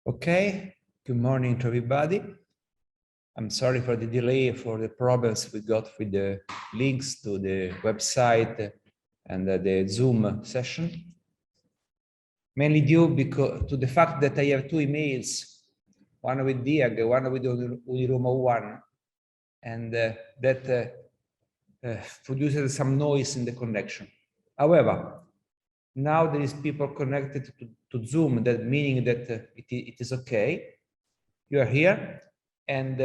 Okay, good morning to everybody. I'm sorry for the delay, for the problems we got with the links to the website and the Zoom session. Mainly due to the fact that I have two emails, one with DIAG, one with Uniroma 1, and that produces some noise in the connection. However, now there is people connected to Zoom, that meaning that it is okay. You are here, and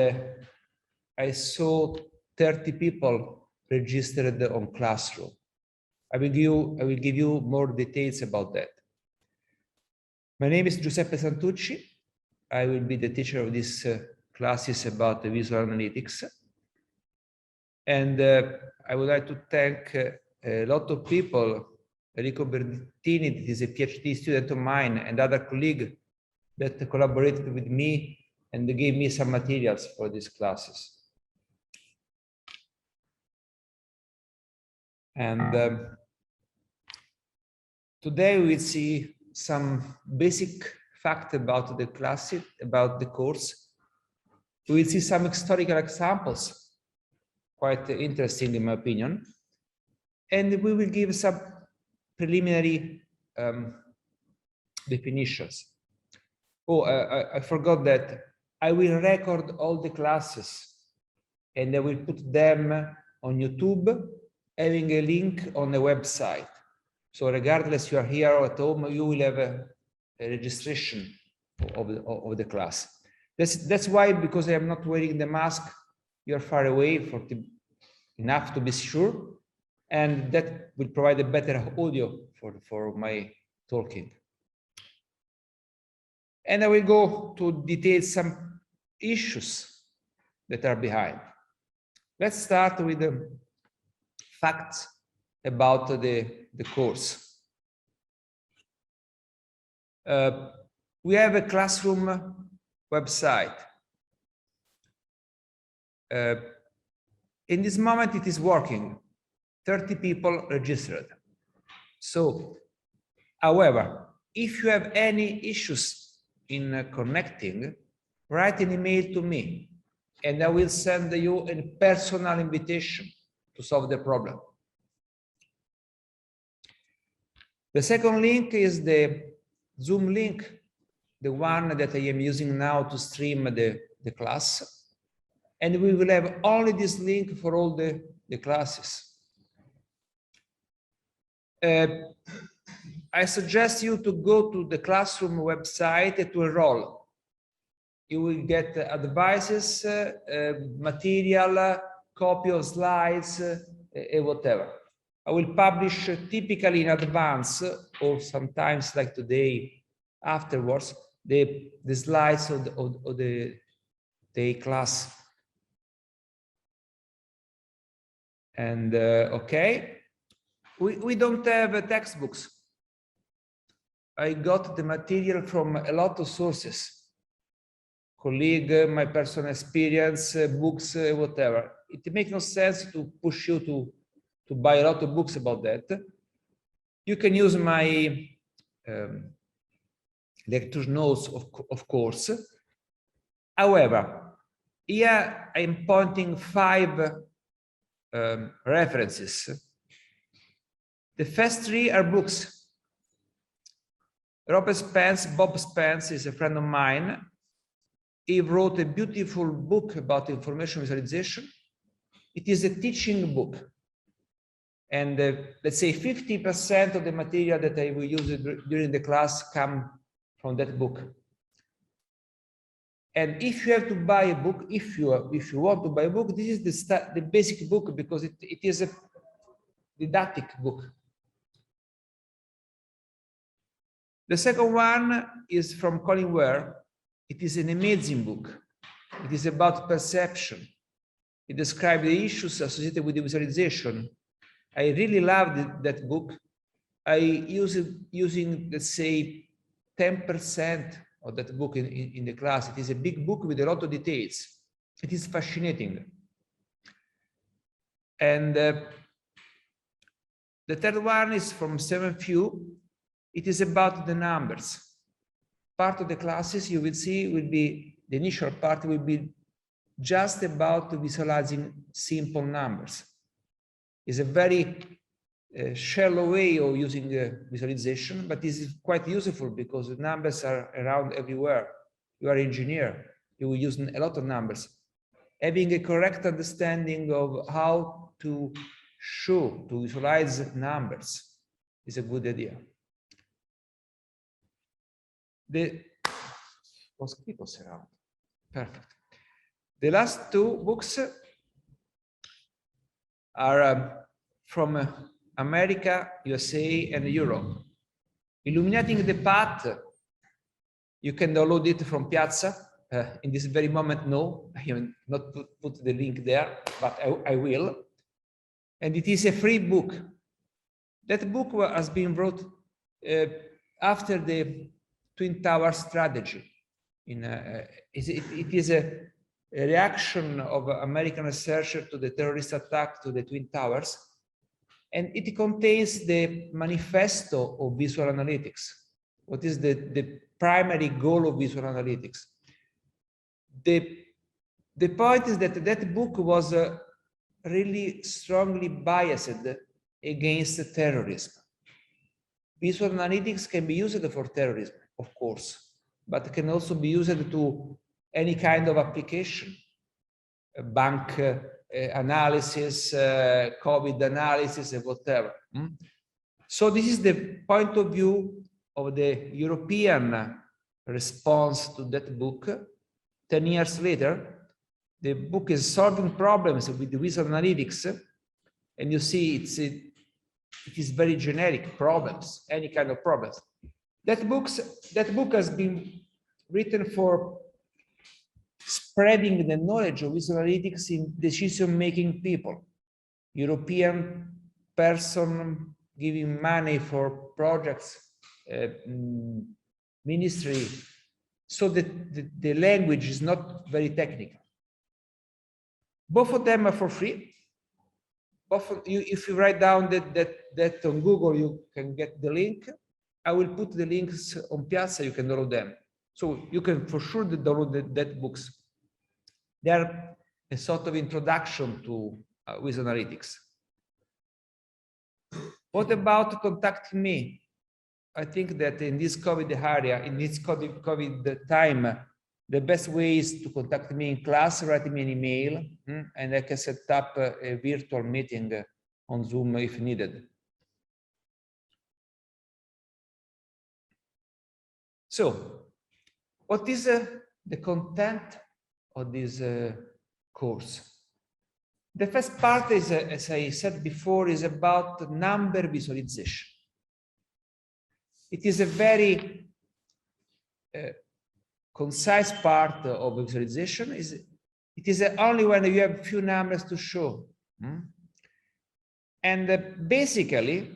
I saw 30 people registered on Classroom. I will give you more details about that. My name is Giuseppe Santucci. I will be the teacher of these classes about the visual analytics. And I would like to thank a lot of people, Enrico Bertini, that is a PhD student of mine, and other colleagues that collaborated with me and gave me some materials for these classes. And today we will see some basic fact about the class, about the course. We will see some historical examples, quite interesting in my opinion. And we will give some preliminary definitions. Oh, I forgot that I will record all the classes and I will put them on YouTube, having a link on the website. So regardless you are here or at home, you will have a registration of the class. That's why, because I am not wearing the mask, you are far away enough to be sure, and that will provide a better audio for my talking. And I will go to detail some issues that are behind. Let's start with the facts about the course. We have a Classroom website. In this moment, it is working. 30 people registered. So, however, if you have any issues in connecting, write an email to me and I will send you a personal invitation to solve the problem. The second link is the Zoom link, the one that I am using now to stream the class. And we will have only this link for all the classes. I suggest you to go to the Classroom website to enroll. You will get advices, material, copy of slides, whatever. I will publish typically in advance, or sometimes like today, afterwards, the slides of the class. And okay, we don't have textbooks. I got the material from a lot of sources. Colleague, my personal experience, books, whatever. It makes no sense to push you to buy a lot of books about that. You can use my lecture notes, of course. However, here I'm pointing 5 references. The first 3 are books. Bob Spence is a friend of mine. He wrote a beautiful book about information visualization. It is a teaching book. And let's say 50% of the material that I will use during the class come from that book. And if you have to buy a book, if you want to buy a book, this is the basic book, because it is a didactic book. The second one is from Colin Ware. It is an amazing book. It is about perception. It describes the issues associated with the visualization. I really loved that book. I use it using, let's say, 10% of that book in the class. It is a big book with a lot of details. It is fascinating. And the third one is from 7Few. It is about the numbers. part of the classes you will see will be, the initial part will be just about visualizing simple numbers. It's a very shallow way of using visualization, but this is quite useful because the numbers are around everywhere. You are an engineer, you will use a lot of numbers. Having a correct understanding of how to show, to visualize numbers is a good idea. The mosquitoes around. Perfect. The last two books are from America, USA, and Europe. Illuminating the Path, you can download it from Piazza. In this very moment, no, I have not put the link there, but I will. And it is a free book. That book has been wrote after the Twin Towers strategy. It is a reaction of American researchers to the terrorist attack to the Twin Towers. And it contains the manifesto of visual analytics. What is the primary goal of visual analytics? The point is that that book was really strongly biased against terrorism. Visual analytics can be used for terrorism, of course, but can also be used to any kind of application, bank analysis, COVID analysis, and whatever. So this is the point of view of the European response to that book. 10 years later, the book is solving problems with the visual analytics, and you see it is very generic problems, any kind of problems. That book has been written for spreading the knowledge of visual analytics in decision-making people. European person giving money for projects, ministry, so that the language is not very technical. Both of them are for free. Both of you, if you write down that on Google, you can get the link. I will put the links on Piazza, you can download them. So you can for sure download that books. They are a sort of introduction to visual analytics. What about contacting me? I think that in this COVID area, in this COVID time, the best way is to contact me in class, write me an email, and I can set up a virtual meeting on Zoom if needed. So, what is the content of this course? The first part is, as I said before, is about number visualization. It is a very concise part of visualization. It is only when you have few numbers to show. And basically,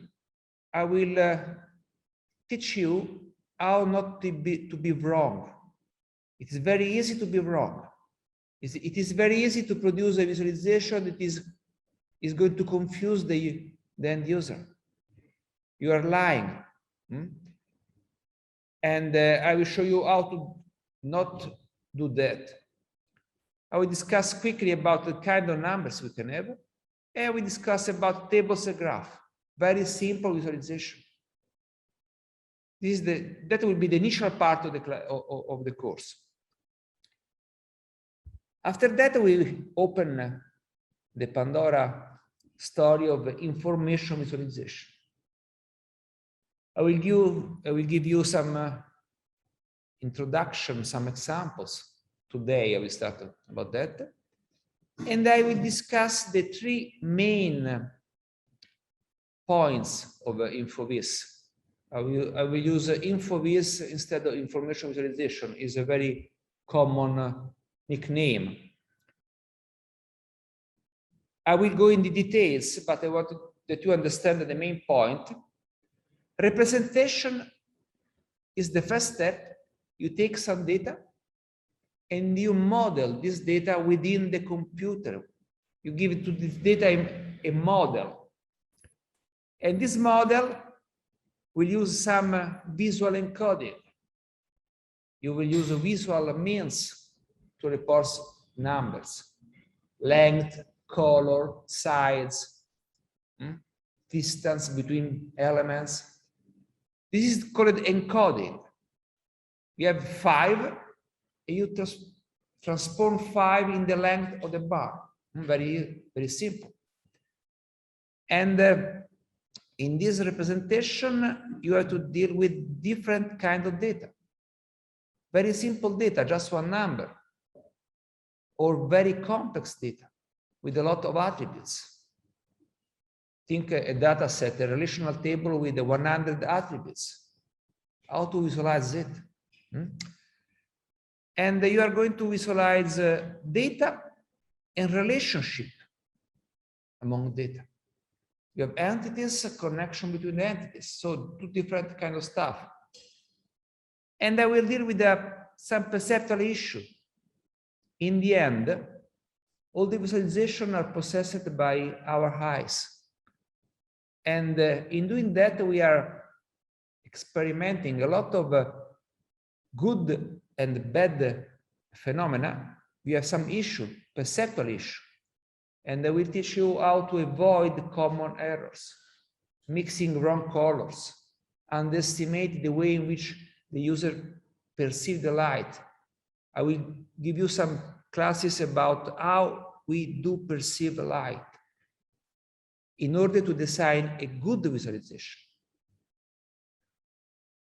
I will teach you how not to be wrong. It is very easy to be wrong. It is very easy to produce a visualization that is going to confuse the end user. You are lying. And I will show you how to not do that. I will discuss quickly about the kind of numbers we can have. And we discuss about tables and graph. Very simple visualization. That will be the initial part of the course. After that, we open the Pandora story of information visualization. I will give you some introduction, some examples. Today, I will start about that. And I will discuss the three main points of InfoVis. I will use InfoVis instead of information visualization. It's a very common nickname. I will go into details, but I want that you understand the main point. Representation is the first step. You take some data and you model this data within the computer. You give it to this data a model. And this model will use some visual encoding. you will use visual means to report numbers, length, color, size, distance between elements. This is called encoding. You have 5, and you transform 5 in the length of the bar. Very, very simple. And in this representation, you have to deal with different kinds of data. Very simple data, just one number, or very complex data with a lot of attributes. Think a data set, a relational table with 100 attributes. How to visualize it? And you are going to visualize data and relationship among data. You have entities, a connection between entities, so 2 different kinds of stuff. And I will deal with some perceptual issue. In the end, all the visualizations are processed by our eyes. And in doing that, we are experimenting a lot of good and bad phenomena. We have some issue, perceptual issue. And I will teach you how to avoid common errors, mixing wrong colors, underestimate the way in which the user perceives the light. I will give you some classes about how we do perceive light in order to design a good visualization.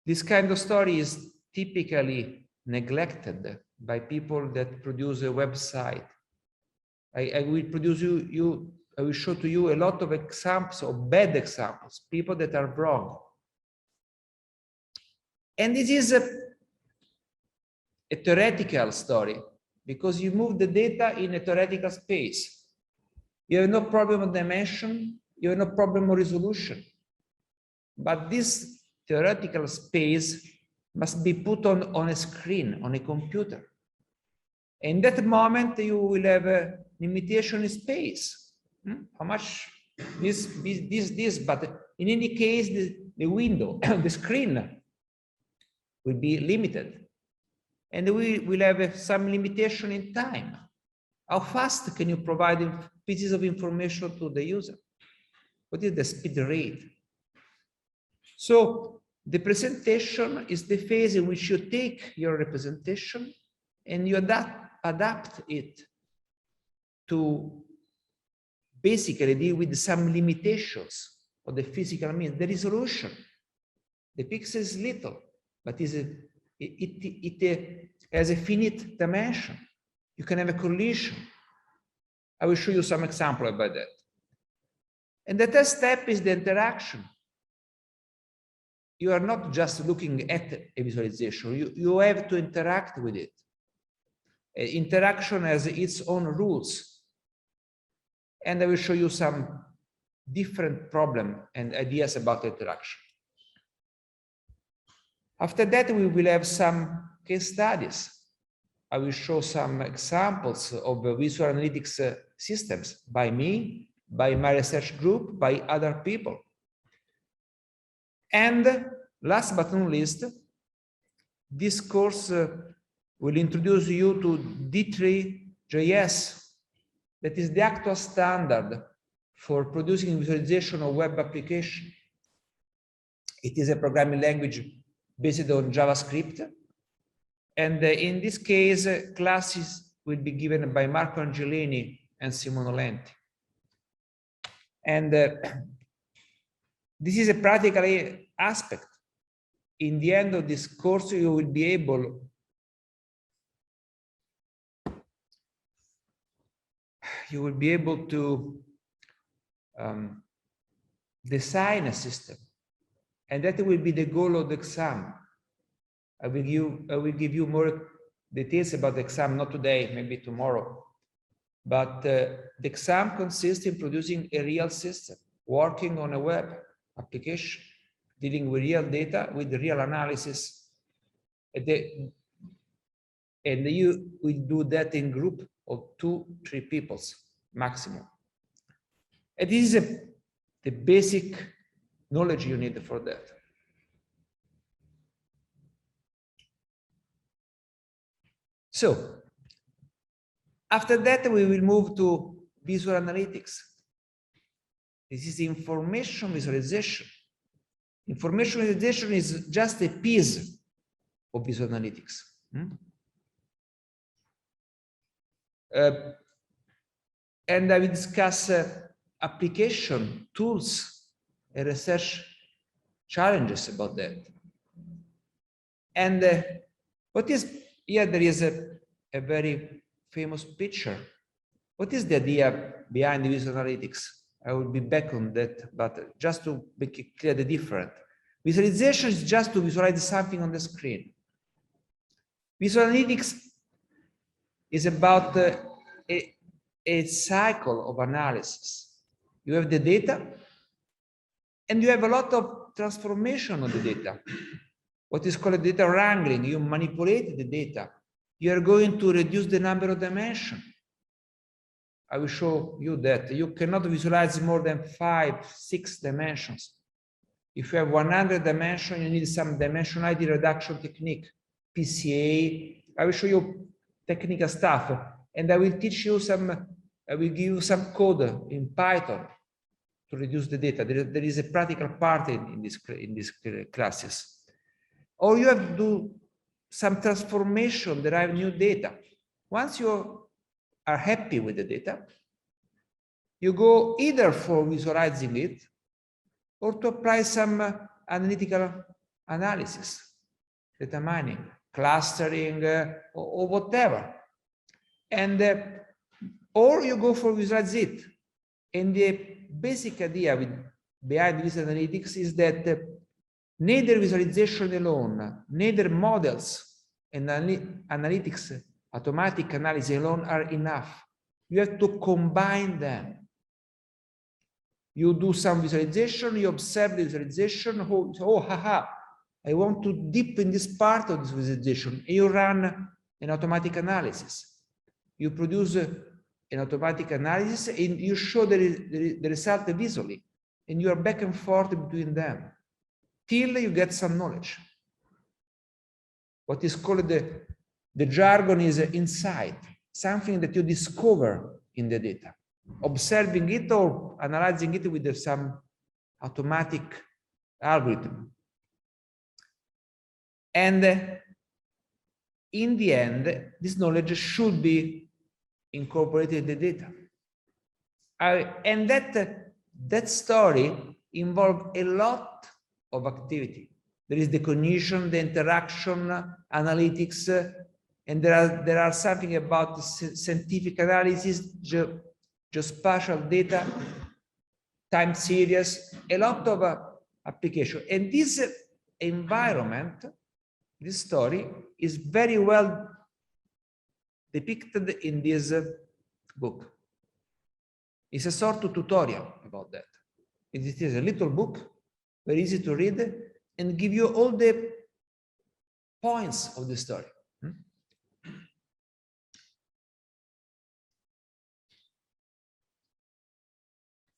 This kind of story is typically neglected by people that produce a website. I will I will show to you a lot of examples of bad examples, people that are wrong. And this is a theoretical story because you move the data in a theoretical space. You have no problem of dimension, you have no problem of resolution. But this theoretical space must be put on a screen, on a computer. In that moment, you will have a limitation in space. How much this, but in any case, the window, the screen will be limited. And we will have some limitation in time. How fast can you provide pieces of information to the user? What is the speed rate? So the presentation is the phase in which you take your representation and you adapt it to basically deal with some limitations of the physical means. The resolution, the pixel is little, but it has a finite dimension. You can have a collision. I will show you some example about that. And the third step is the interaction. You are not just looking at a visualization, you have to interact with it. Interaction has its own rules. And I will show you some different problems and ideas about interaction. After that, we will have some case studies. I will show some examples of visual analytics systems by me, by my research group, by other people. And last but not least, this course will introduce you to D3.js. That is the actual standard for producing visualization of web application. It is a programming language based on JavaScript. And in this case, classes will be given by Marco Angelini and Simone Lenti. And this is a practical aspect. In the end of this course, you will be able to design a system, and that will be the goal of the exam. I will give you more details about the exam, not today, maybe tomorrow. But the exam consists in producing a real system, working on a web application, dealing with real data, with real analysis. And you will do that in group of 2-3 people maximum. And this is the basic knowledge you need for that. So after that, we will move to visual analytics. This is information visualization. Information visualization is just a piece of visual analytics. And I will discuss application, tools, and research challenges about that. And what is, here there is a very famous picture. What is the idea behind the visual analytics? I will be back on that, but just to make it clear the difference. Visualization is just to visualize something on the screen. Visual analytics is about a cycle of analysis. You have the data, and you have a lot of transformation of the data. What is called data wrangling. You manipulate the data. You are going to reduce the number of dimensions. I will show you that you cannot visualize more than 5, 6 dimensions. If you have 100 dimensions, you need some dimensionality reduction technique, PCA. I will show you technical stuff, and I will teach you some, I will give you some code in Python to reduce the data. There is a practical part in these classes. Or you have to do some transformation, derive new data. Once you are happy with the data, you go either for visualizing it or to apply some analytical analysis, data mining, clustering, or whatever. And or you go for visualize it. And the basic idea behind visual analytics is that neither visualization alone, neither models and analytics, automatic analysis alone are enough. You have to combine them. You do some visualization, you observe the visualization, haha, I want to dip in this part of this visualization, and you run an automatic analysis. You produce an automatic analysis, and you show the result visually, and you are back and forth between them, till you get some knowledge. What is called the jargon is insight, something that you discover in the data, observing it or analyzing it with some automatic algorithm. And in the end, this knowledge should be incorporated in the data. And that story involves a lot of activity. There is the cognition, the interaction, analytics, and there are something about scientific analysis, geospatial data, time series, a lot of application. And this environment, this story, is very well depicted in this book. It's a sort of tutorial about that. It is a little book, very easy to read, and give you all the points of the story.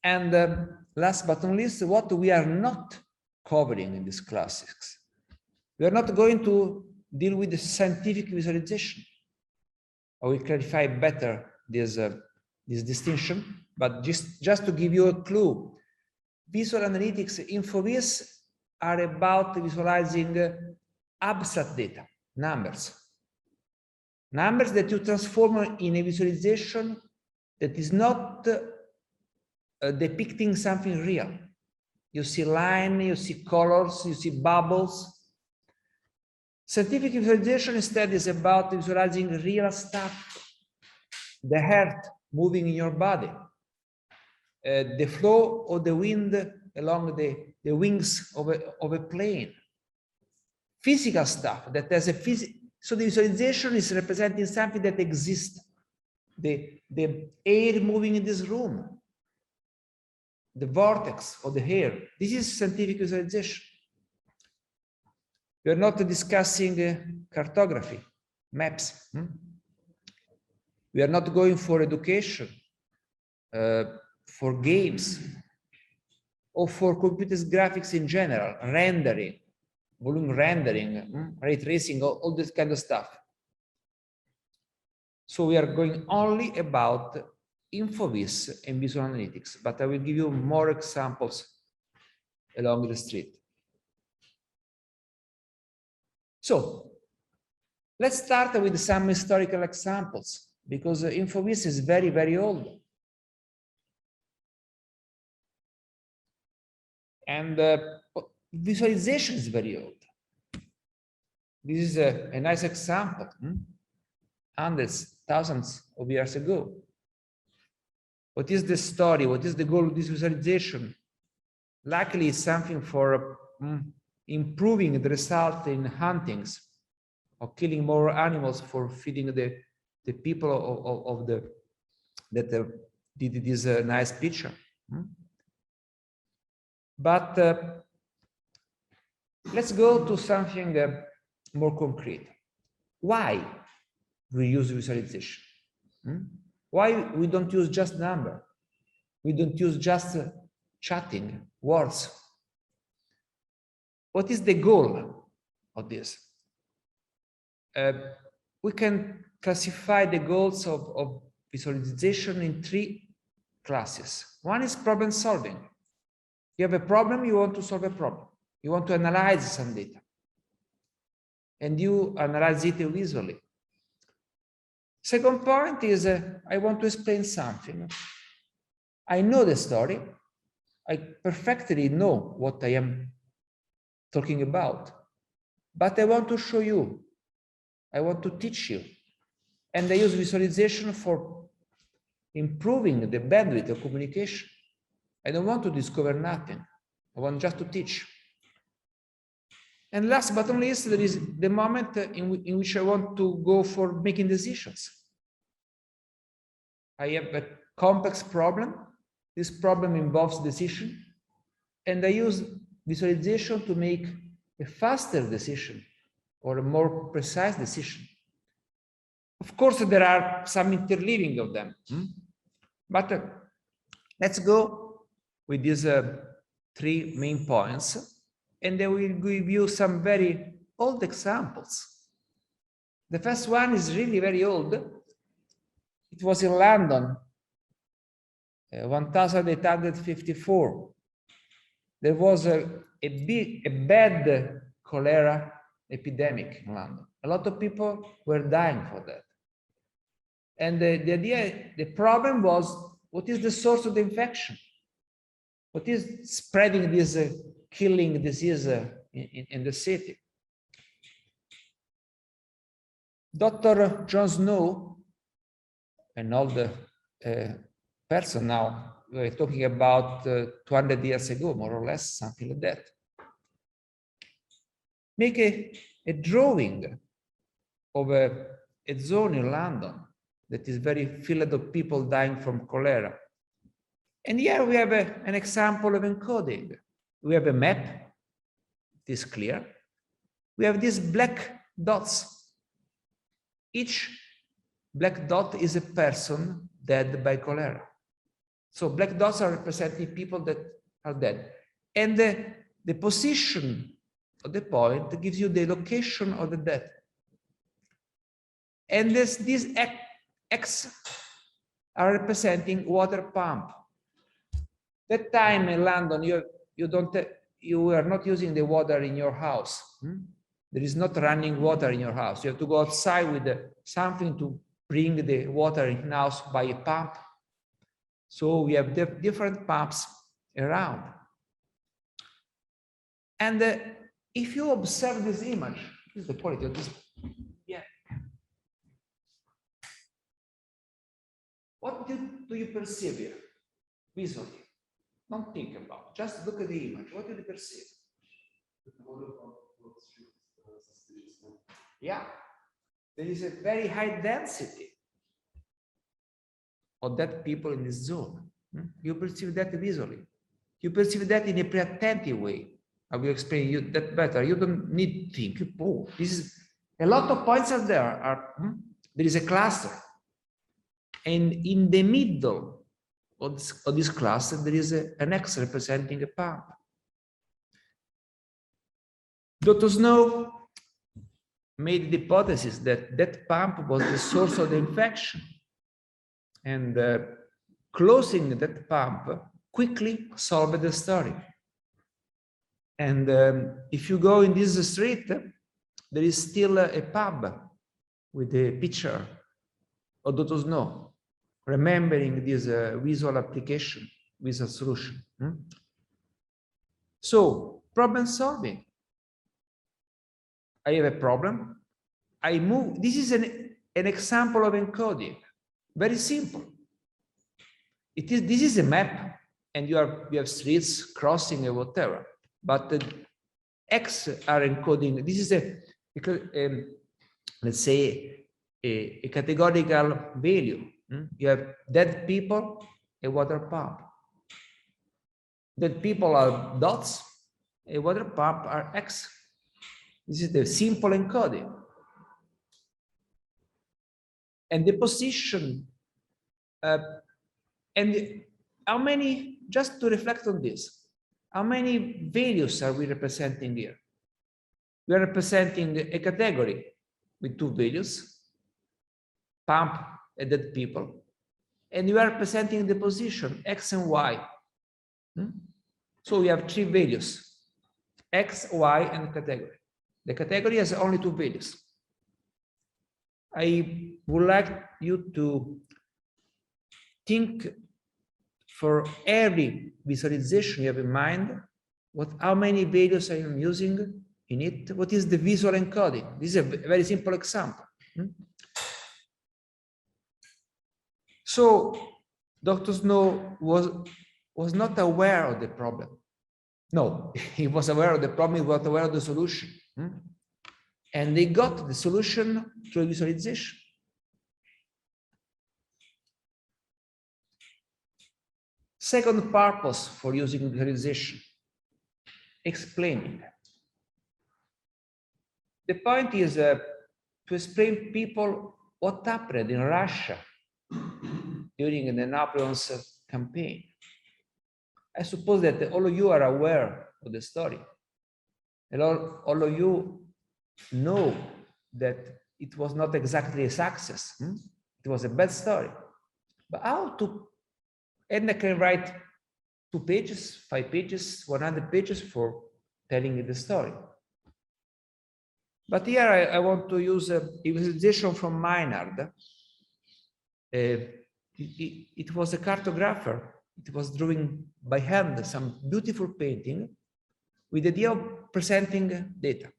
And last but not least, what we are not covering in these classes. We are not going to deal with the scientific visualization. I will clarify better this distinction, but just to give you a clue, visual analytics, InfoVis are about visualizing abstract data, numbers that you transform in a visualization that is not depicting something real. You see line, you see colors, you see bubbles. Scientific visualization instead is about visualizing real stuff, the heart moving in your body, the flow of the wind along the wings of a plane, physical stuff that has a so the visualization is representing something that exists, the air moving in this room, the vortex of the air. This is scientific visualization. We are not discussing cartography, maps. We are not going for education, for games, or for computer graphics in general, rendering, volume rendering, ray tracing, all this kind of stuff. So we are going only about InfoVis and visual analytics, but I will give you more examples along the street. So let's start with some historical examples, because InfoVis is very, very old. And visualization is very old. This is a nice example, hundreds, thousands of years ago. What is the story? What is the goal of this visualization? Luckily, it's something for improving the result in huntings, or killing more animals for feeding the people of the that did this nice picture. But let's go to something more concrete. Why we use visualization? Why we don't use just number? We don't use just chatting, words. What is the goal of this? We can classify the goals of visualization in 3 classes. One is problem solving. You have a problem, you want to solve a problem. You want to analyze some data. And you analyze it visually. Second point is, I want to explain something. I know the story. I perfectly know what I am talking about. But I want to show you. I want to teach you. And I use visualization for improving the bandwidth of communication. I don't want to discover nothing. I want just to teach. And last but not least, there is the moment in which I want to go for making decisions. I have a complex problem. This problem involves decision. And I use visualization to make a faster decision or a more precise decision. Of course, there are some interleaving of them. But let's go with these 3 main points. And I will give you some very old examples. The first one is really very old. It was in London, 1854. There was a bad cholera epidemic in London. A lot of people were dying for that. And the problem was, what is the source of the infection? What is spreading this killing disease in the city? Dr. John Snow, an old person now, we're talking about 200 years ago, more or less, something like that, make a drawing of a zone in London that is very filled of people dying from cholera. And here we have an example of encoding. We have a map, it is clear. We have these black dots. Each black dot is a person dead by cholera. So black dots are representing people that are dead. And the position of the point gives you the location of the death. And these X are representing water pump. That time in London, you are not using the water in your house. There is not running water in your house. You have to go outside with something to bring the water in house by a pump. So we have different pumps around. And if you observe this image, this is the quality of this. Yeah. What do you perceive here visually? Don't think about it. Just look at the image. What do you perceive? Yeah. There is a very high density of dead people in this zone. You perceive that visually. You perceive that in a pre-attentive way. I will explain you that better. You don't need to think. Oh, this is a lot of points are there. There is a cluster. And in the middle of this cluster, there is an X representing a pump. Dr. Snow made the hypothesis that that pump was the source of the infection. And closing that pump quickly solved the story. And if you go in this street, there is still a pub with a picture of Dr. Snow, remembering this visual application, visual solution. So, problem solving. I have a problem. I move. This is an example of encoding. Very simple. This is a map, and you have streets crossing or whatever. But the X are encoding. This is let's say a categorical value. You have dead people, a water pump. Dead people are dots, a water pump are X. This is the simple encoding. And the position, and how many, just to reflect on this, how many values are we representing here? We are representing a category with two values, pump and dead people, and we are representing the position, X and Y. So we have three values, X, Y, and category. The category has only two values. I would like you to think for every visualization you have in mind, how many values I am using in it, what is the visual encoding? This is a very simple example. So Dr. Snow was not aware of the problem. No, he was aware of the problem, he was aware of the solution. And they got the solution through visualization. Second purpose for using visualization, explaining. The point is to explain people what happened in Russia during the Napoleon's campaign. I suppose that all of you are aware of the story. And all of you know that it was not exactly a success. It was a bad story. But how to, and I can write 2 pages, 5 pages, 100 pages for telling you the story. But here I want to use a visualization from Maynard. It was a cartographer. It was drawing by hand some beautiful painting with the idea of presenting data.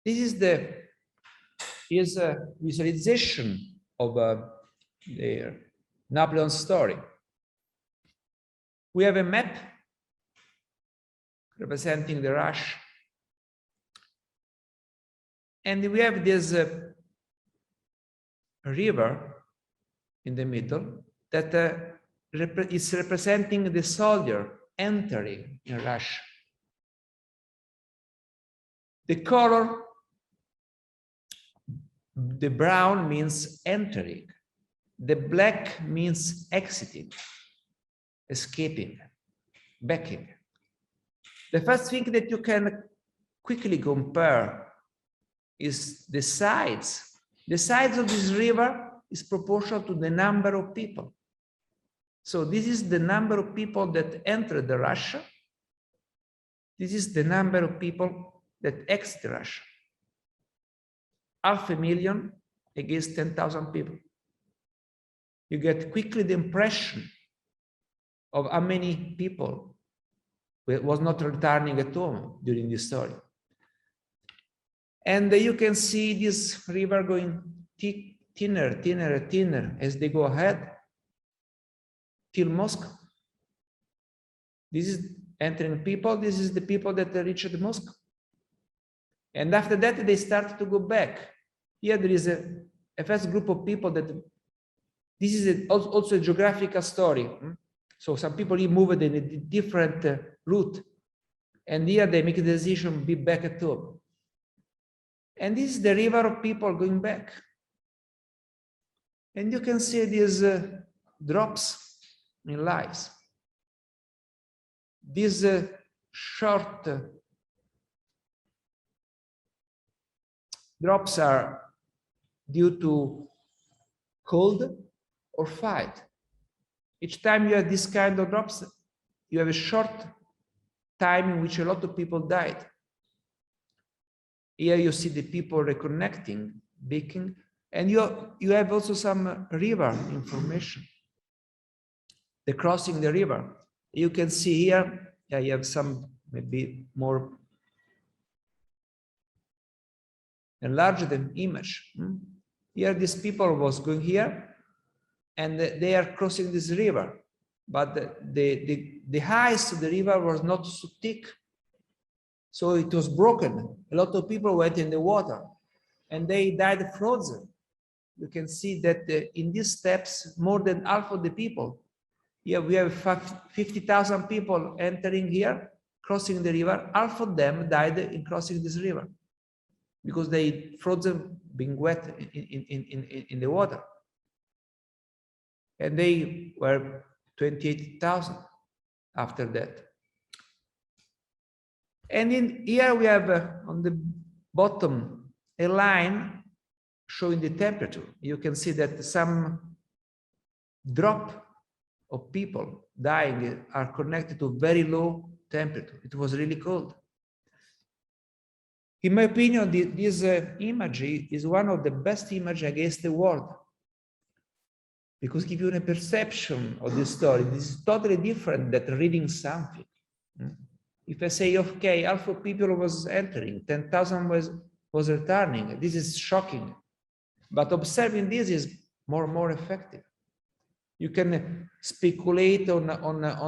This is a visualization of the Napoleon story. We have a map representing the Rush. And we have this river in the middle that is representing the soldier entering in Russia. The color, the brown means entering. The black means exiting, escaping, backing. The first thing that you can quickly compare is the sides. The sides of this river is proportional to the number of people. So this is the number of people that entered Russia. This is the number of people that exit Russia. 500,000 against 10,000 people. You get quickly the impression of how many people was not returning at home during this story. And you can see this river going thinner, thinner, thinner as they go ahead till Moscow. This is entering people. This is the people that reached Moscow. And after that, they start to go back. Here there is a first group of people that, this is also a geographical story. So some people moved in a different route. And here they make a decision to be back at home. And this is the river of people going back. And you can see these drops in lives. This drops are due to cold or fight. Each time you have this kind of drops, you have a short time in which a lot of people died. Here you see the people reconnecting, baking, and you have also some river information. The crossing the river. You can see here, yeah, you have some maybe more enlarged image. Here, these people was going here, and they are crossing this river, but the ice of the river was not so thick, so it was broken. A lot of people went in the water, and they died frozen. You can see that in these steps, more than half of the people. Here we have 50,000 people entering here, crossing the river. Half of them died in crossing this river because they frozen, being wet in the water. And they were 28,000 after that. And in here we have on the bottom a line showing the temperature. You can see that some drop of people dying are connected to very low temperature. It was really cold. In my opinion, this image is one of the best images against the world, because it gives you a perception of the story. This is totally different than reading something. If I say, okay, half of people was entering, 10,000 was returning, this is shocking. But observing this is more effective. You can speculate on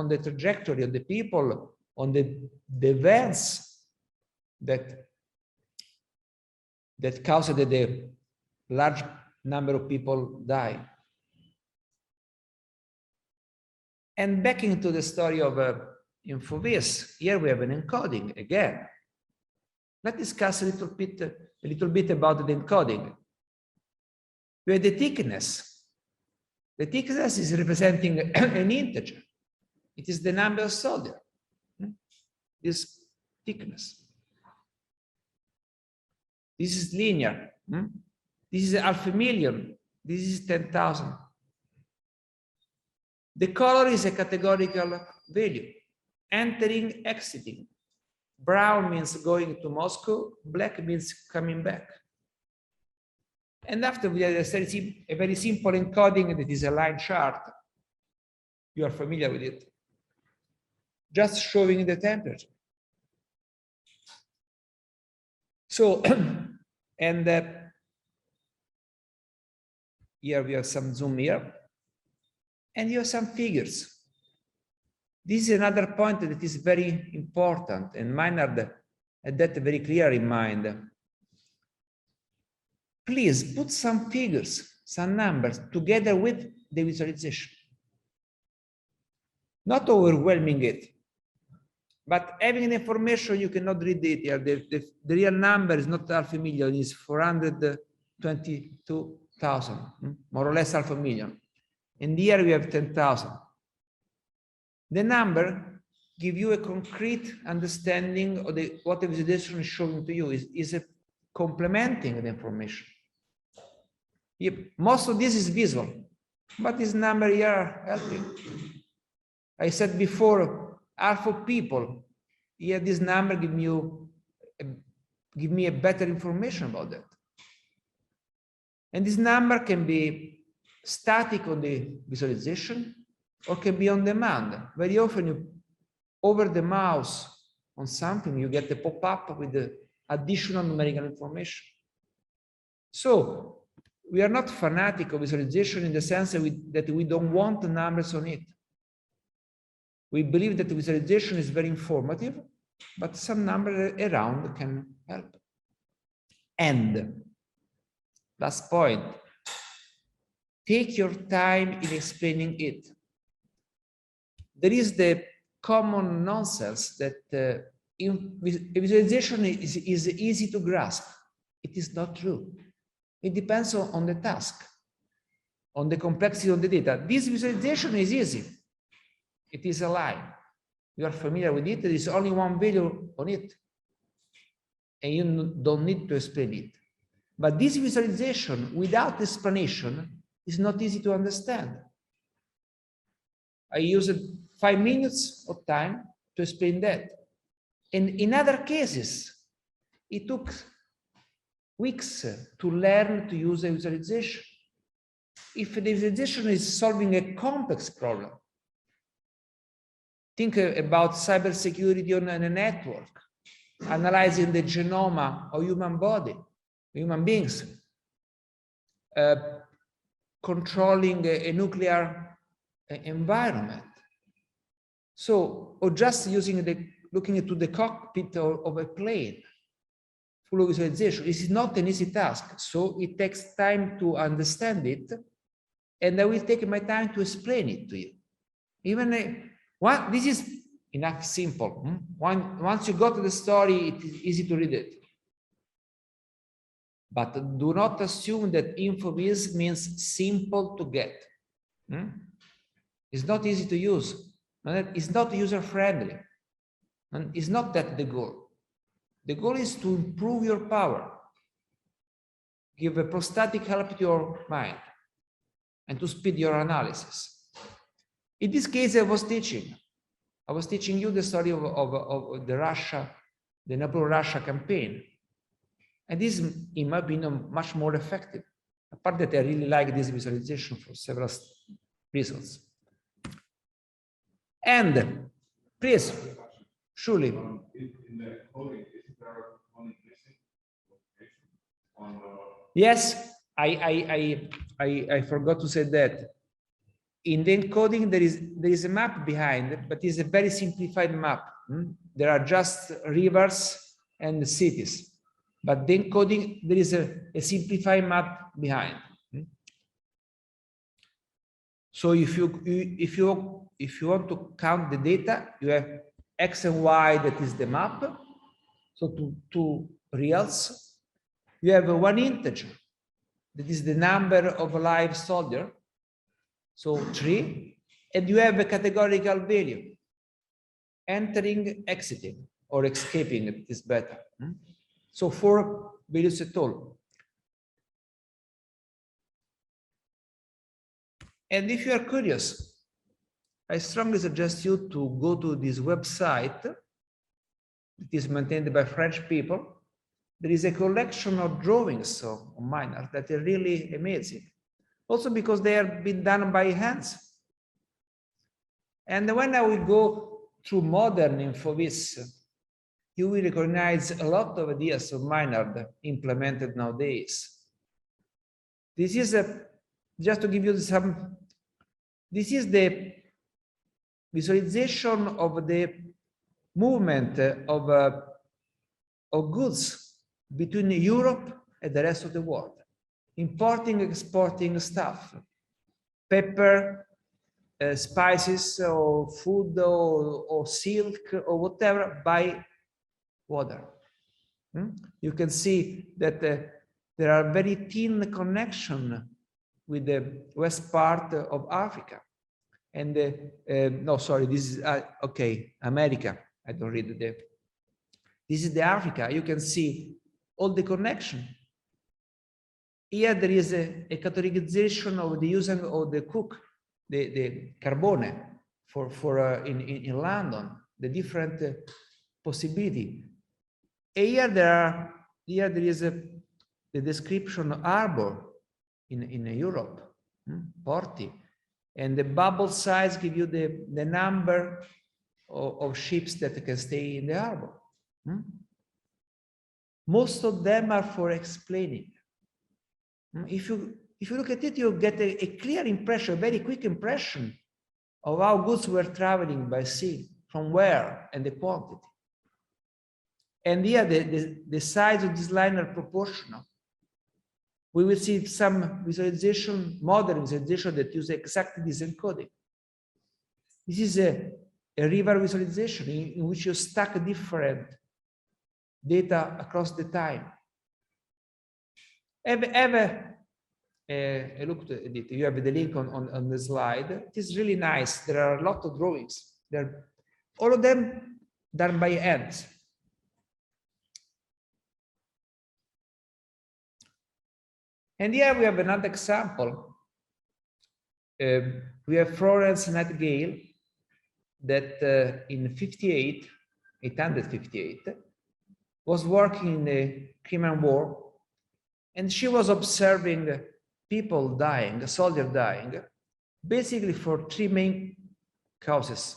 the trajectory of the people, on the events that caused the large number of people die. And back into the story of InfoVis, here we have an encoding again. Let's discuss a little bit about the encoding. We have the thickness. The thickness is representing an integer. It is the number of soldiers. This thickness. This is linear. This is 500,000. This is 10,000. The color is a categorical value. Entering, exiting. Brown means going to Moscow. Black means coming back. And after we have a very simple encoding that is a line chart. You are familiar with it. Just showing the temperature. So, and here we have some zoom here. And you have some figures. This is another point that is very important, and Maynard had that very clear in mind. Please put some figures, some numbers together with the visualization. Not overwhelming it, but having the information you cannot read it here. The real number is not 500,000, it's 422,000, more or less 500,000. And here we have 10,000. The number gives you a concrete understanding of what the visualization is showing to you, is complementing the information. Most of this is visual, but this number here are helping. I said before, half of people, here this number give me a better information about that. And this number can be static on the visualization or can be on demand. Very often you over the mouse on something, you get a pop-up with the additional numerical information. So we are not fanatic of visualization in the sense that we don't want the numbers on it. We believe that visualization is very informative, but some numbers around can help. And last point, take your time in explaining it. There is the common nonsense that visualization is easy to grasp. It is not true. It depends on the task, on the complexity of the data. This visualization is easy. It is a line. You are familiar with it. There is only one value on it. And you don't need to explain it. But this visualization without explanation is not easy to understand. I used 5 minutes of time to explain that. And in other cases, it took weeks to learn to use a visualization. If the visualization is solving a complex problem, think about cybersecurity on a network, analyzing the genome of human body, human beings, controlling a nuclear environment. So, or just looking into the cockpit of a plane, full of visualization. This is not an easy task, so it takes time to understand it, and I will take my time to explain it to you. Even this is enough simple. Once you got the story, it is easy to read it. But do not assume that InfoVis means simple to get. It's not easy to use. It's not user-friendly. And it's not that the goal. The goal is to improve your power, give a prostatic help to your mind, and to speed your analysis. In this case, I was teaching you the story of the Napoleon Russia campaign. And this is, in my opinion, much more effective. Apart that I really like this visualization for several reasons. And please, surely. In the coding, is there one missing on the... Yes, I forgot to say that. In the encoding, there is a map behind, but it's a very simplified map. There are just rivers and cities. But the encoding, there is a simplified map behind. So if you want to count the data, you have X and Y, that is the map. So two reals. You have one integer, that is the number of live soldier. So 3, and you have a categorical value, entering, exiting, or escaping, it is better. So 4 values at all. And if you are curious, I strongly suggest you to go to this website that is maintained by French people. There is a collection of drawings of miners that are really amazing. Also because they have been done by hands. And when I will go through modern InfoVis, you will recognize a lot of ideas of Maynard implemented nowadays. This is just to give you some, this is the visualization of the movement of goods between Europe and the rest of the world. Importing, exporting stuff, pepper, spices, or food, or silk, or whatever, by water. You can see that there are very thin connections with the west part of Africa. And no, sorry, this is, okay, America. I don't read the, this is the Africa. You can see all the connection. Here there is a categorization of the using of the cook, the carbone in London, the different possibility. And here there is the description of harbor in Europe, porti, and the bubble size give you the number of ships that can stay in the harbor. Most of them are for explaining. If you look at it, you get a clear impression, a very quick impression of how goods were traveling by sea, from where, and the quantity. And here, the size of this line are proportional. We will see some visualization, modern visualization that use exactly this encoding. This is a river visualization in which you stack different data across the time. I looked at it. You have the link on the slide. It is really nice. There are a lot of drawings. All of them done by hands. And here we have another example. We have Florence Nightingale that in 858, was working in the Crimean War, and she was observing people dying, soldiers dying, basically for three main causes.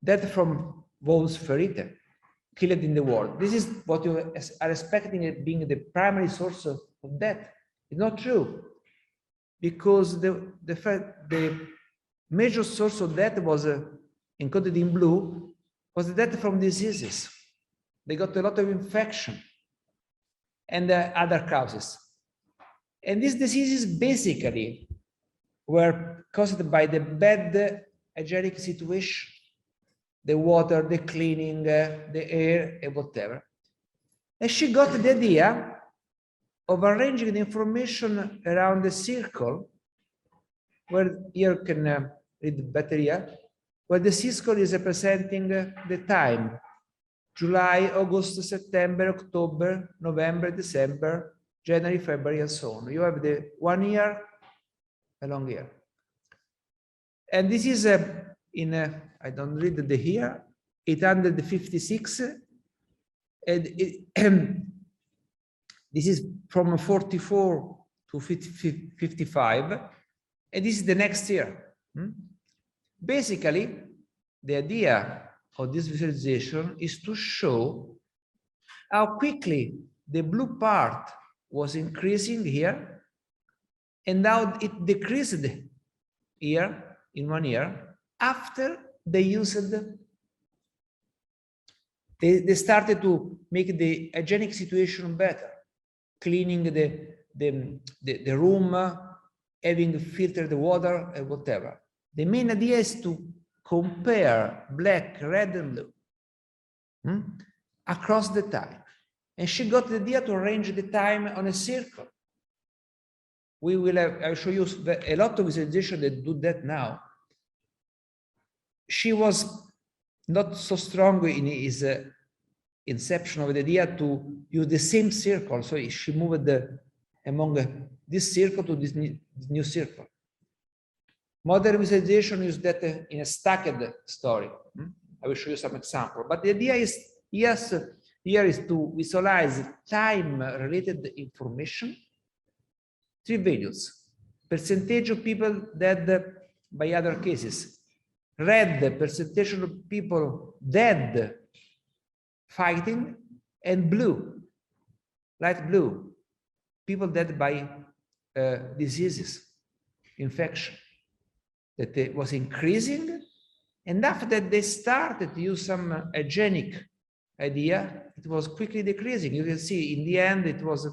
Death from wounds ferite, killed in the war. This is what you are expecting it being the primary source of death. It's not true, because the major source of death was encoded in blue, was the death from diseases. They got a lot of infection and other causes. And these diseases basically were caused by the bad hygienic situation, the water, the cleaning, the air, and whatever. And she got the idea of arranging the information around the circle, where here you can read better here, where the circle is representing the time: July, August, September, October, November, December, January, February, and so on. You have the 1 year, a long year. And this is I don't read the year, 856. And this is from 44 to 55. And this is the next year. Basically, the idea of this visualization is to show how quickly the blue part was increasing here and how it decreased here in 1 year after they used they started to make the hygienic situation better, cleaning the room, having filtered the water and whatever. The main idea is to compare black, red, and blue across the time. And she got the idea to arrange the time on a circle. We will have, I'll show you a lot of visualization that do that now. She was not so strong in his inception of the idea to use the same circle. So she moved among this circle to this new circle. Modern visualization is that in a stacked story. I will show you some example. But the idea is, yes, here is to visualize time-related information. 3 values: percentage of people dead by other cases, red, percentage of people dead fighting, and blue, light blue, people dead by diseases, infection, that it was increasing. And after that, they started to use some hygienic idea, it was quickly decreasing. You can see in the end, it was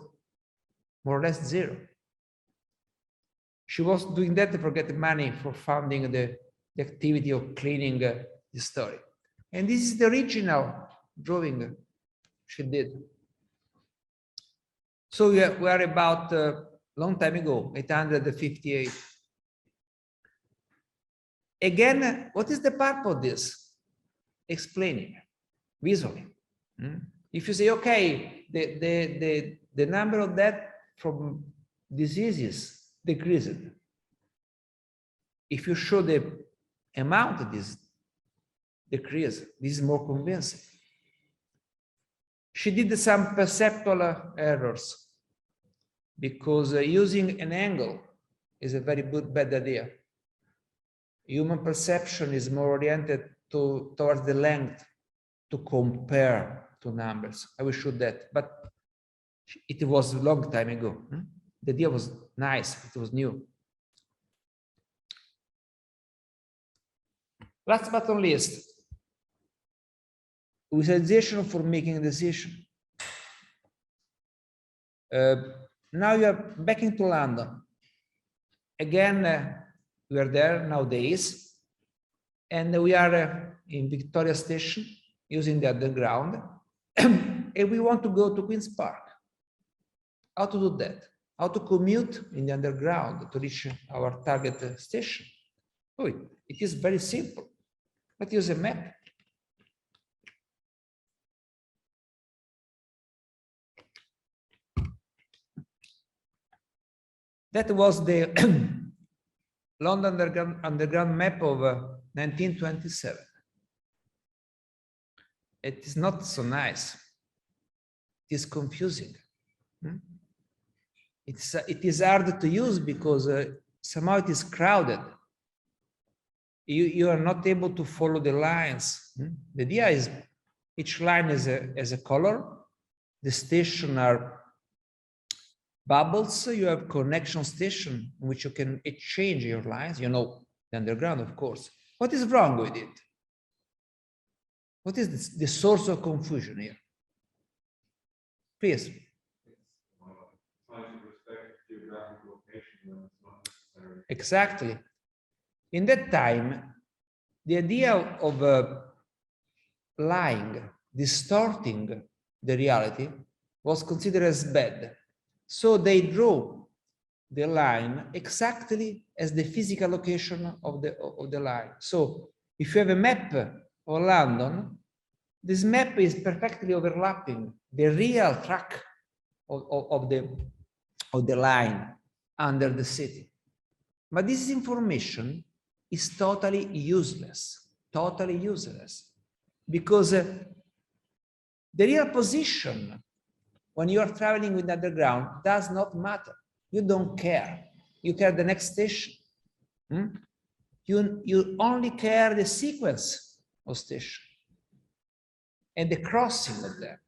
more or less 0. She was doing that to get money for funding the activity of cleaning the story. And this is the original drawing she did. So we are about a long time ago, 858. Again, what is the purpose of this? Explaining visually. If you say, okay, the number of death from diseases decreased. If you show the amount of this decrease, this is more convincing. She did some perceptual errors because using an angle is a very bad idea. Human perception is more oriented towards the length, to compare to numbers. I will show that, but it was a long time ago. The idea was nice, it was new. Last but not least, visualization for making a decision. Now you are back into London. Again, we are there nowadays, and we are in Victoria Station using the underground, and we want to go to Queen's Park. How to do that? How to commute in the underground to reach our target station? Oh, it is very simple. Let's use a map. That was the London Underground map of 1927. It is not so nice. It is confusing. It is hard to use because somehow it is crowded. You are not able to follow the lines. The idea is each line is a color. The station are bubbles. You have connection station in which you can exchange your lines. You know, the underground, of course. What is wrong with it? What is the source of confusion here? Please. Exactly. In that time, the idea of lying, distorting the reality was considered as bad. So they drew the line exactly as the physical location of the line. So if you have a map of London, this map is perfectly overlapping the real track of the line under the city. But this information is totally useless, because the real position when you are traveling with underground does not matter. You don't care. You care the next station. You only care the sequence of station and the crossing of them.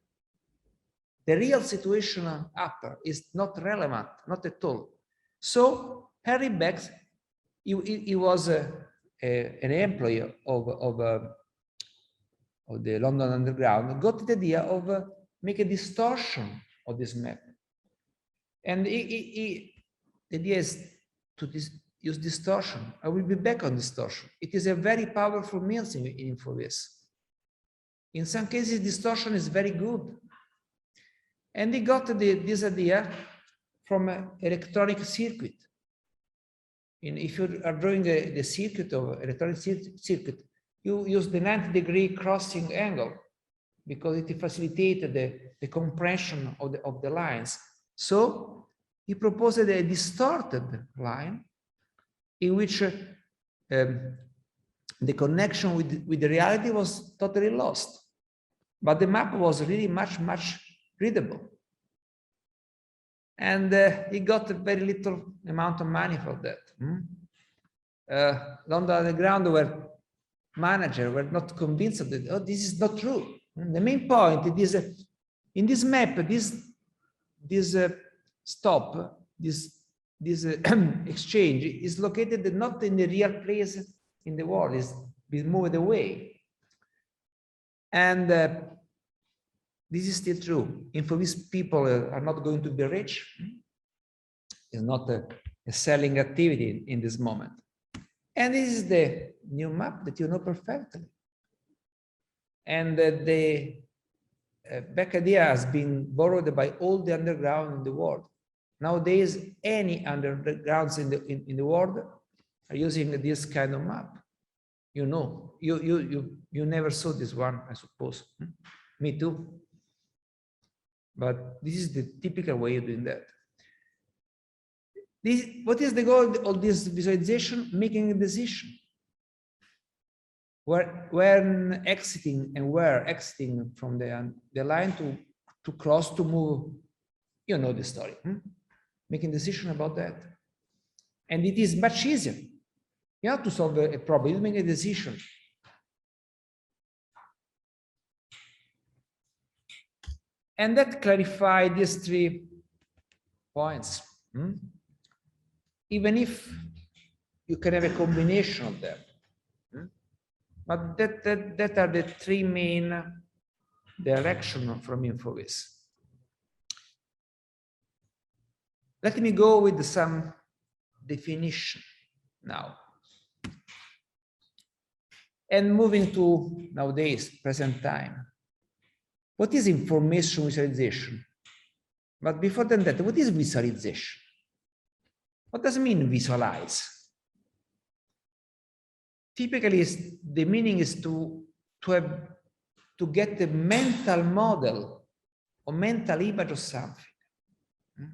The real situation upper is not relevant, not at all. So Harry Beck, he was an employee of the London Underground, got the idea of make a distortion of this map. And the idea is to use distortion. I will be back on distortion. It is a very powerful means in InfoVis. In some cases, distortion is very good. And he got this idea from an electronic circuit. If you are drawing the circuit of electronic circuit, you use the 90-degree crossing angle because it facilitated the compression of the lines. So he proposed a distorted line in which the connection with the reality was totally lost. But the map was really much readable. And he got a very little amount of money for that. London Underground managers were not convinced of that. Oh, this is not true. The main point is in this map, this stop, this exchange is located not in the real place in the world, it's been moved away. And this is still true. InfoVis people are not going to be rich. It's not a selling activity in this moment. And this is the new map that you know perfectly. And the back idea has been borrowed by all the underground in the world. Nowadays, any undergrounds in the world are using this kind of map. You know, you never saw this one, I suppose. Me too. But this is the typical way of doing that. What is the goal of this visualization? Making a decision. When exiting and where exiting from the line to cross, to move, you know the story. Making a decision about that. And it is much easier. You have to solve a problem, you make a decision. And that clarifies these 3 points. Even if you can have a combination of them. But that are the 3 main directions from InfoVis. Let me go with some definition now. And moving to nowadays, present time. What is information visualization? But before that, what is visualization? What does it mean visualize? Typically, the meaning is to get a mental model or mental image of something,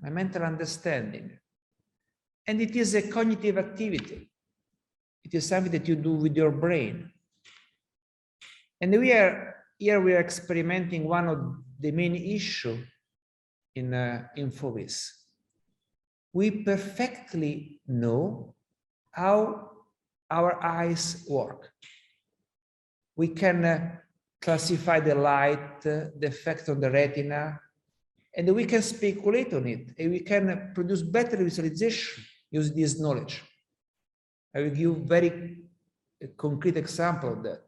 a mental understanding. And it is a cognitive activity. It is something that you do with your brain. And we are experimenting one of the main issues in InfoVis. We perfectly know how our eyes work. We can classify the light, the effect on the retina, and we can speculate on it, and we can produce better visualization using this knowledge. I will give very concrete example of that.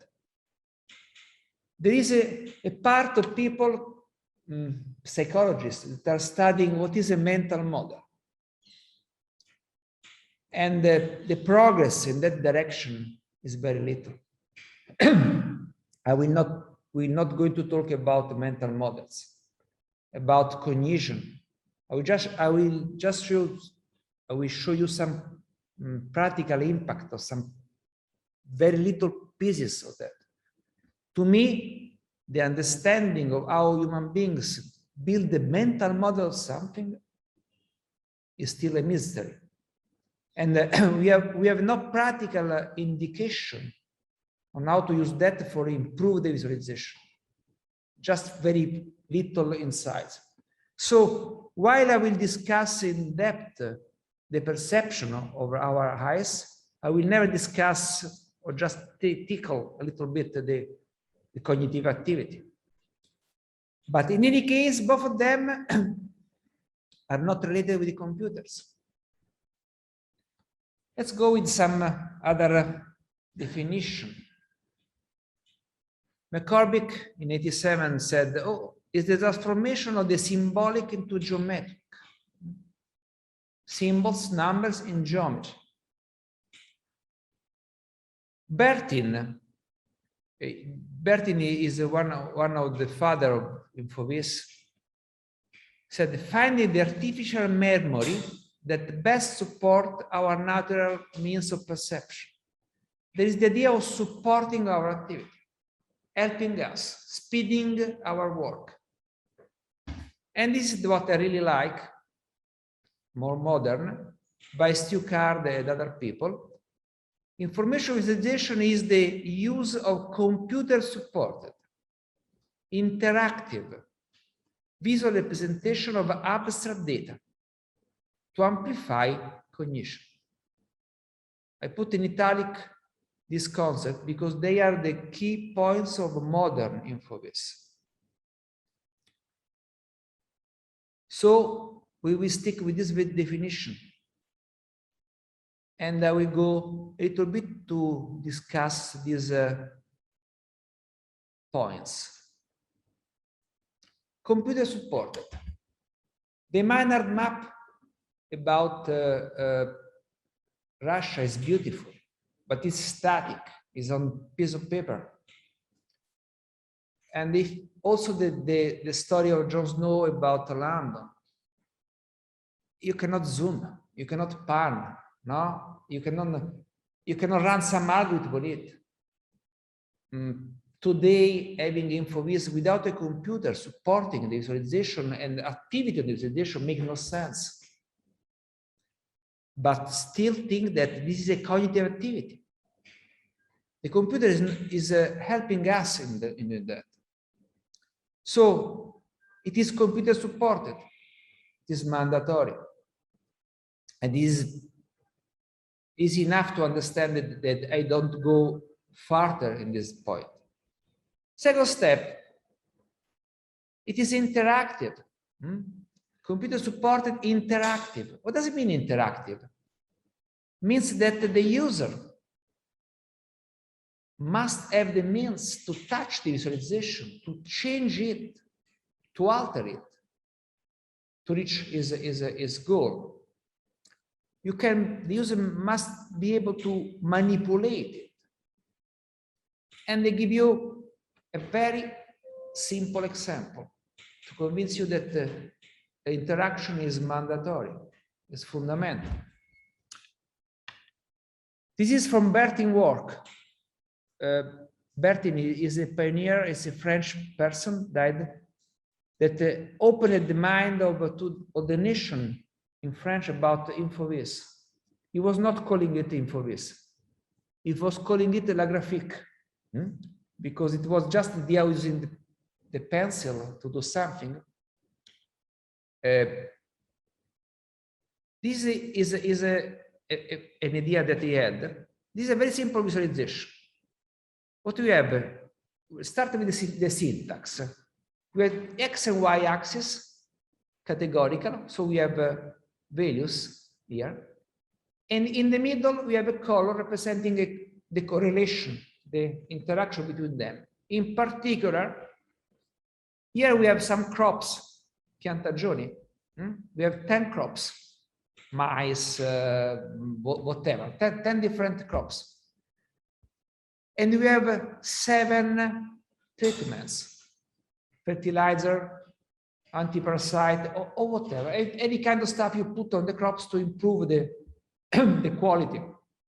There is a part of people, psychologists, that are studying what is a mental model. And the progress in that direction is very little. We're not going to talk about mental models, about cognition. I will show you some practical impact of some very little pieces of that. To me, the understanding of how human beings build the mental model of something is still a mystery. And we have no practical indication on how to use that for improve the visualization. Just very little insights. So while I will discuss in depth the perception of our eyes, I will never discuss or just tickle a little bit the cognitive activity. But in any case, both of them are not related with the computers. Let's go with some other definition. McCormick in '87 said, oh, it's the transformation of the symbolic into geometric. Symbols, numbers in geometry. Bertin is one of the father of InfoVis, said, finding the artificial memory that best support our natural means of perception. There is the idea of supporting our activity, helping us, speeding our work. And this is what I really like, more modern, by Stu Card and other people. Information visualization is the use of computer-supported, interactive, visual representation of abstract data to amplify cognition. I put in italic this concept because they are the key points of modern InfoVis. So we will stick with this definition. And I will go a little bit to discuss these points. Computer supported. The Maynard map about Russia is beautiful, but it's static, it's on piece of paper. And if also the story of Jon Snow about London, you cannot zoom, you cannot pan, no? You cannot run some algorithm on it. Today, having InfoVis without a computer supporting the visualization and activity of the visualization makes no sense. But still think that this is a cognitive activity. The computer is helping us in that. So it is computer supported. It is mandatory. And it is easy enough to understand that I don't go further in this point. Second step, it is interactive. Computer supported interactive. What does it mean interactive? It means that the user must have the means to touch the visualization, to change it, to alter it, to reach his goal. The user must be able to manipulate it. And they give you a very simple example to convince you that the interaction is mandatory, is fundamental. This is from Bertin work. Bertin is a pioneer, is a French person, died, that opened the mind of the nation in French about InfoVis. He was not calling it InfoVis. He was calling it la graphique, because it was just the idea using the pencil to do something. This is an idea that he had. This is a very simple visualization. What we have, we start with the syntax. We have X and Y axis, categorical. So we have values here. And in the middle, we have a color representing the correlation, the interaction between them. In particular, here we have some crops, piantagioni. We have 10 crops, mice, whatever, 10 different crops. And we have 7 treatments, fertilizer, anti-parasite, or whatever, any kind of stuff you put on the crops to improve the quality,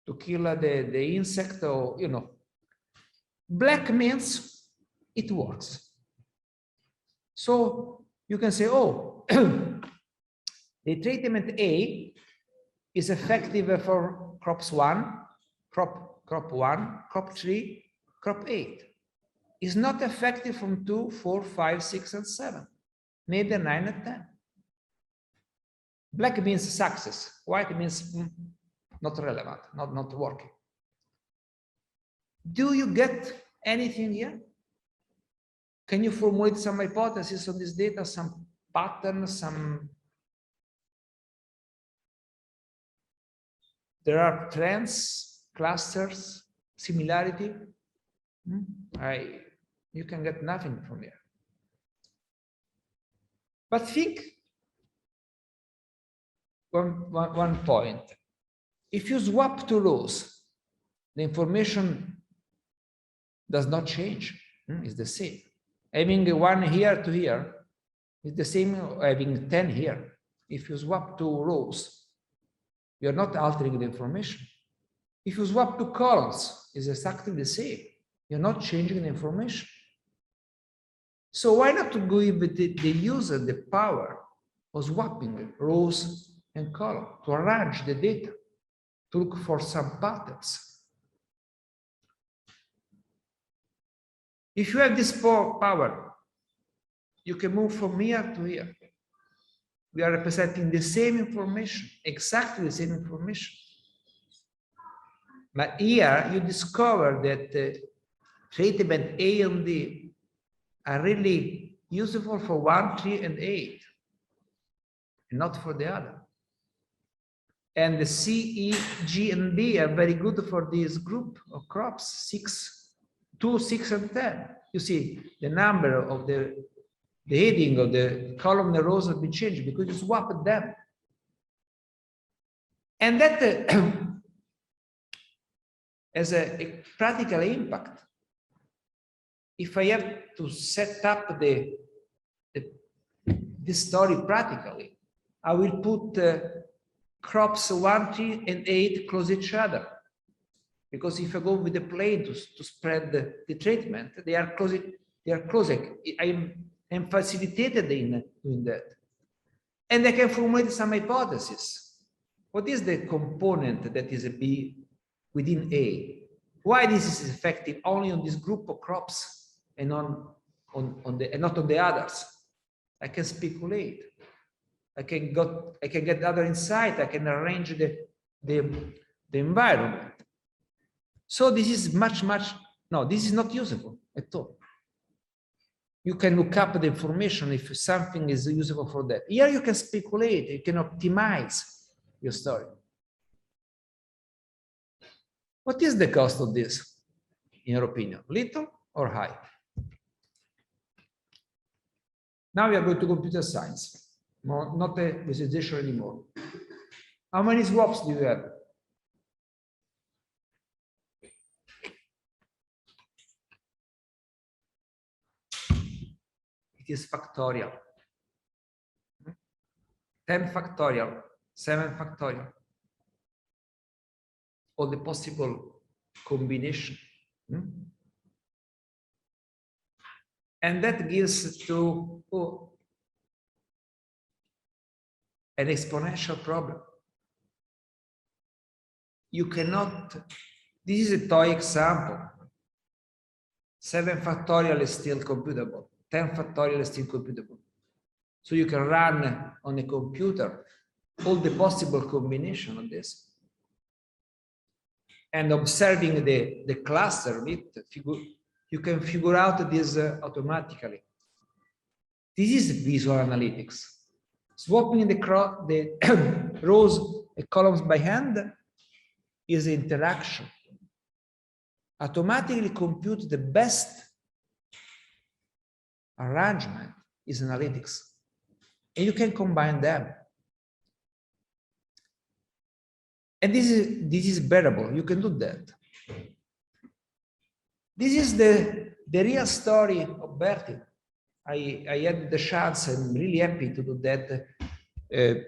to kill the insect, or, you know. Black means it works. So you can say, oh, the treatment A is effective for crops 1, crop 1, crop 3, crop 8. Is not effective from 2, 4, 5, 6, and 7, neither 9 and 10. Black means success. White means not relevant, not working. Do you get anything here? Can you formulate some hypotheses on this data, some patterns, some... There are trends, clusters, similarity. You can get nothing from here. But think one point. If you swap 2 rows, the information does not change. It's the same. Having 1 here to here is the same having 10 here. If you swap 2 rows, you're not altering the information. If you swap 2 columns, it's exactly the same. You're not changing the information. So why not to give the user the power of swapping rows and columns, to arrange the data, to look for some patterns? If you have this power, you can move from here to here. We are representing the same information, exactly the same information. But here you discover that treatment A and D are really useful for 1, 3, and 8, and not for the other. And the C, E, G, and B are very good for this group of crops, 2, 6, and 10. You see, the number of the heading of the column and the rows have been changed because you swapped them. And that has a practical impact. If I have to set up this story practically, I will put crops 1, 3, and 8 close each other. Because if I go with the plane to spread the treatment, they are closing. I'm facilitated in doing that. And I can formulate some hypothesis. What is the component that is a B within A? Why this is effective only on this group of crops and not on the others? I can speculate. I can get other insight. I can arrange the environment. So this is this is not useful at all. You can look up the information if something is useful for that. Here you can speculate, you can optimize your story. What is the cost of this, in your opinion? Little or high? Now we are going to computer science, not a visualization anymore. How many swaps do you have? It is factorial. 10 factorial, 7 factorial. All the possible combination. And that gives to an exponential problem. you cannot, this is a toy example. 7 factorial is still computable, 10 factorial is still computable. So you can run on a computer all the possible combination of this. And observing the cluster of it, you can figure out this automatically. This is visual analytics. Swapping the rows and columns by hand is interaction. Automatically compute the best arrangement is analytics. And you can combine them. And this is bearable. You can do that. This is the real story of Bertin. I had the chance, and I'm really happy to do that 8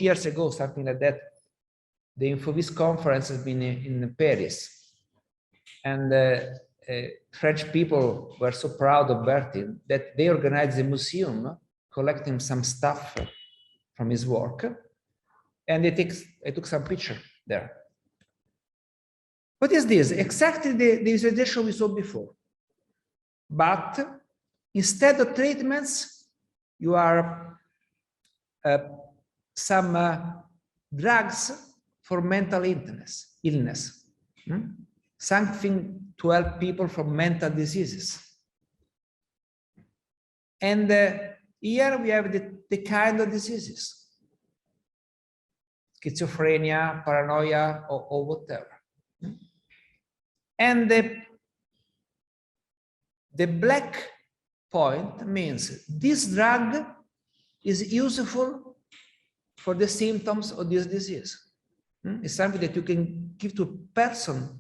years ago, something like that. The InfoVis conference has been in Paris. And French people were so proud of Bertin that they organized a museum collecting some stuff from his work. And I took some picture there. What is this? Exactly the visualization we saw before. But instead of treatments, you are some drugs for mental illness. Something to help people from mental diseases. And here we have the kind of diseases. Schizophrenia, paranoia, or whatever. And the black point means this drug is useful for the symptoms of this disease. It's something that you can give to a person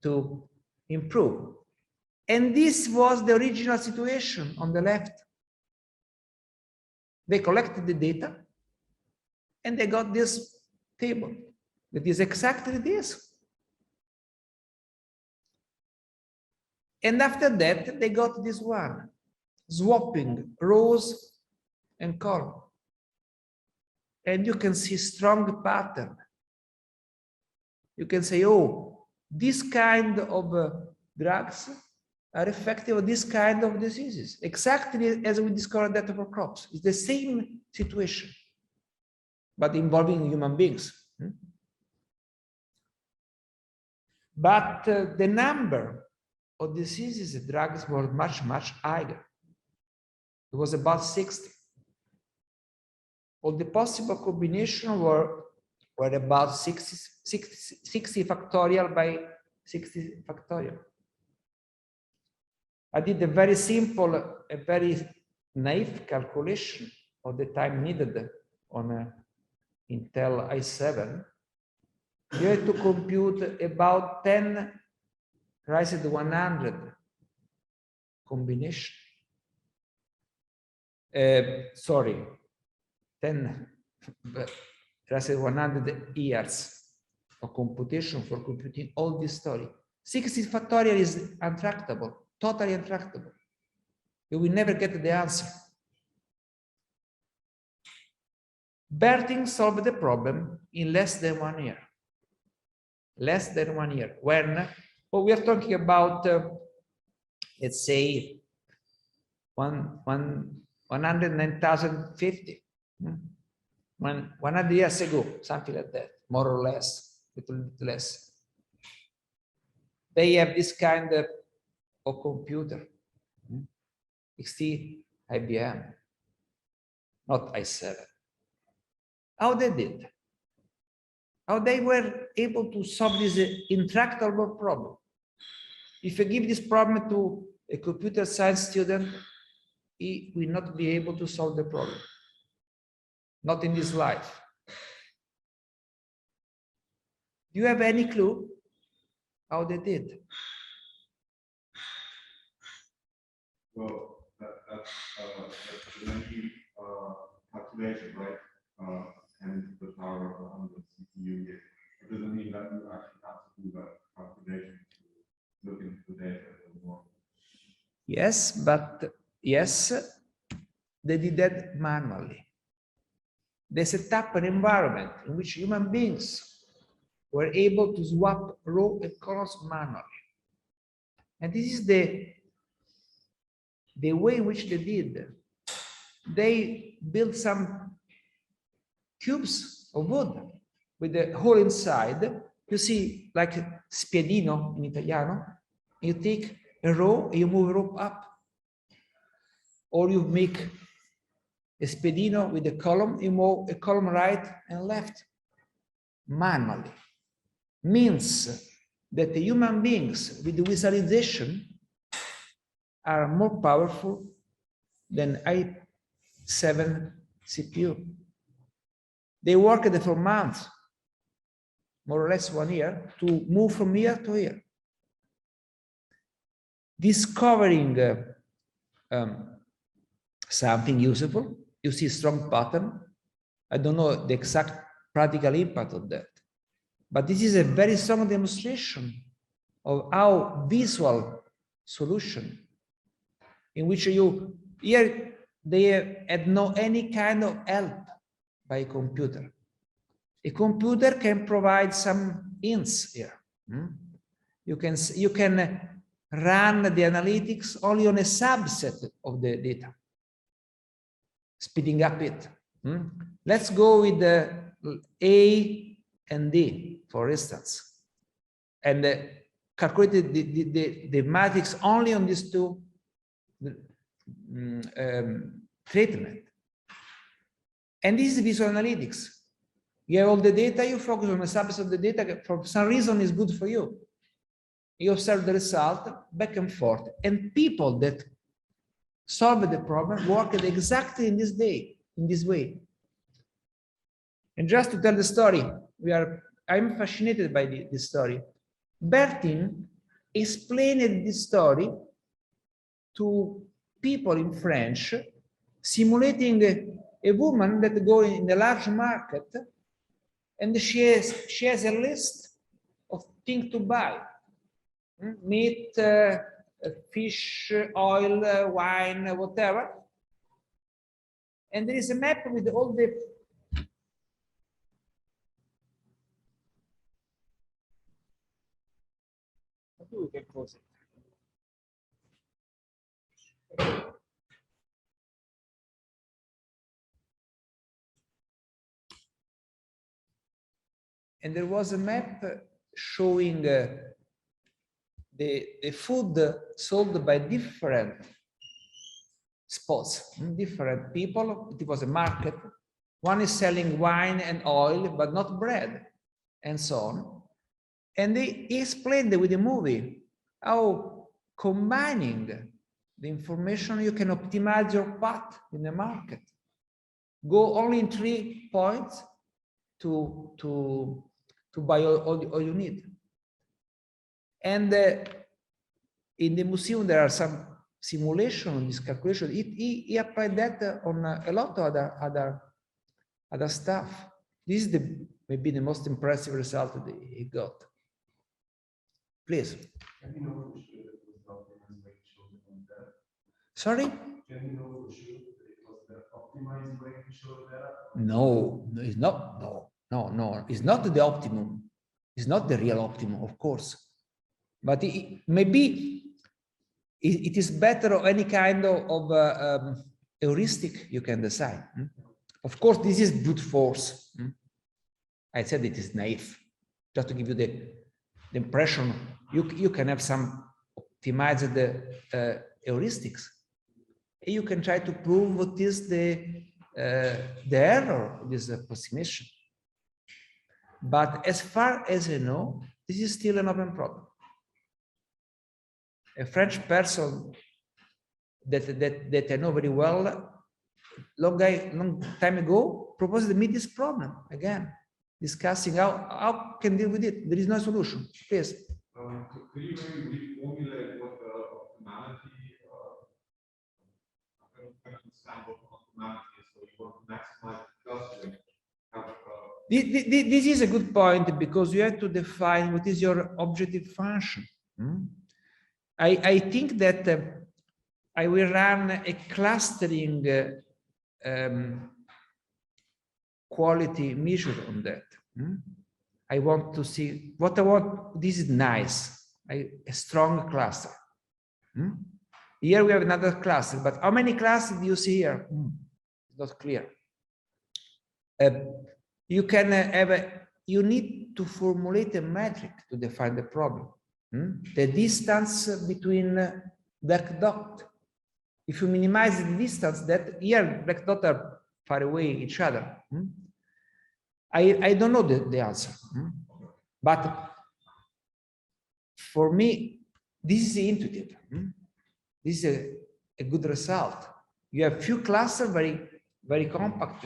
to improve. And this was the original situation on the left. They collected the data and they got this table that is exactly this. And after that, they got this one, swapping rows and columns. And you can see strong pattern. You can say, oh, this kind of drugs are effective on this kind of diseases, exactly as we discovered that for crops. It's the same situation, but involving human beings. But the number of diseases and drugs were much, much higher. It was about 60. All the possible combinations were about 60 factorial by 60 factorial. I did a very simple, a very naive calculation of the time needed on a Intel i7. You had to compute about 10 raised to 100 combination. 10 raised to 100 years of computation for computing all this story. 60 factorial is untractable, totally untractable. You will never get the answer. Bertin solved the problem in less than 1 year. Less than 1 year. When we are talking about, let's say, 109,050. 100 years ago, something like that, more or less, a little bit less. They have this kind of computer, XT, IBM, not i7. How they did? How they were able to solve this intractable problem? If you give this problem to a computer science student, he will not be able to solve the problem. Not in this life. Do you have any clue how they did? Well, that's many calculation, right? And the power of 100 CPU. It doesn't mean that you actually have to do that calculation to look into the data a little more. Yes, but yes, they did that manually. they set up an environment in which human beings were able to swap row and columns manually. And this is the way in which they did. They built some cubes of wood with a hole inside. You see, like spiedino in Italiano. You take a row and you move a rope up. Or you make a spiedino with a column, you move a column right and left manually. Means that the human beings with the visualization are more powerful than i7 CPU. They worked for months, more or less 1 year, to move from here to here. Discovering something useful, you see strong pattern. I don't know the exact practical impact of that, but this is a very strong demonstration of how visual solution, in which here they had no any kind of help by a computer. A computer can provide some hints here. You can run the analytics only on a subset of the data, speeding up it. Let's go with the A and D, for instance, and calculate the matrix only on these two treatment. And this is visual analytics. You have all the data, you focus on a subset of the data, for some reason is good for you. You observe the result back and forth. And people that solved the problem worked exactly in this way. And just to tell the story, I'm fascinated by this story. Bertin explained this story to people in French, simulating a woman that goes in a large market, and she has a list of things to buy: meat, fish, oil, wine, whatever. And there is a map with all the we can close it. And there was a map showing the food sold by different spots, different people. It was a market. One is selling wine and oil, but not bread, and so on. And they explained with the movie how combining the information you can optimize your path in the market. Go only in 3 points to buy all you need. And in the museum, there are some simulation on this calculation. He applied that on a lot of other stuff. This is maybe the most impressive result that he got. Please. Can you know for sure it was the optimized way to show the data? Sorry? Can you know for sure that it was the optimized way to show the data? No, it's not. No, it's not the optimum. It's not the real optimum, of course. But maybe it is better of any kind of heuristic you can decide. Of course, this is brute force. I said it is naive, just to give you the impression you can have some optimized heuristics. You can try to prove what is the error of this approximation. But as far as I know, this is still an open problem. A French person that I know very well, long time ago, proposed to me this problem again, discussing how can deal with it. There is no solution. Please. Could you maybe reformulate what the optimality, understand what optimality is? So you want to maximize the clustering. This is a good point, because you have to define what is your objective function. I think that I will run a clustering quality measure on that. I want to see what I want. This is nice, a strong cluster. Here we have another cluster, but how many clusters do you see here? It's not clear. You can you need to formulate a metric to define the problem. The distance between black dot. If you minimize the distance, that here black dots are far away each other. I don't know the answer, but for me, this is intuitive. This is a good result. You have few clusters, very compact.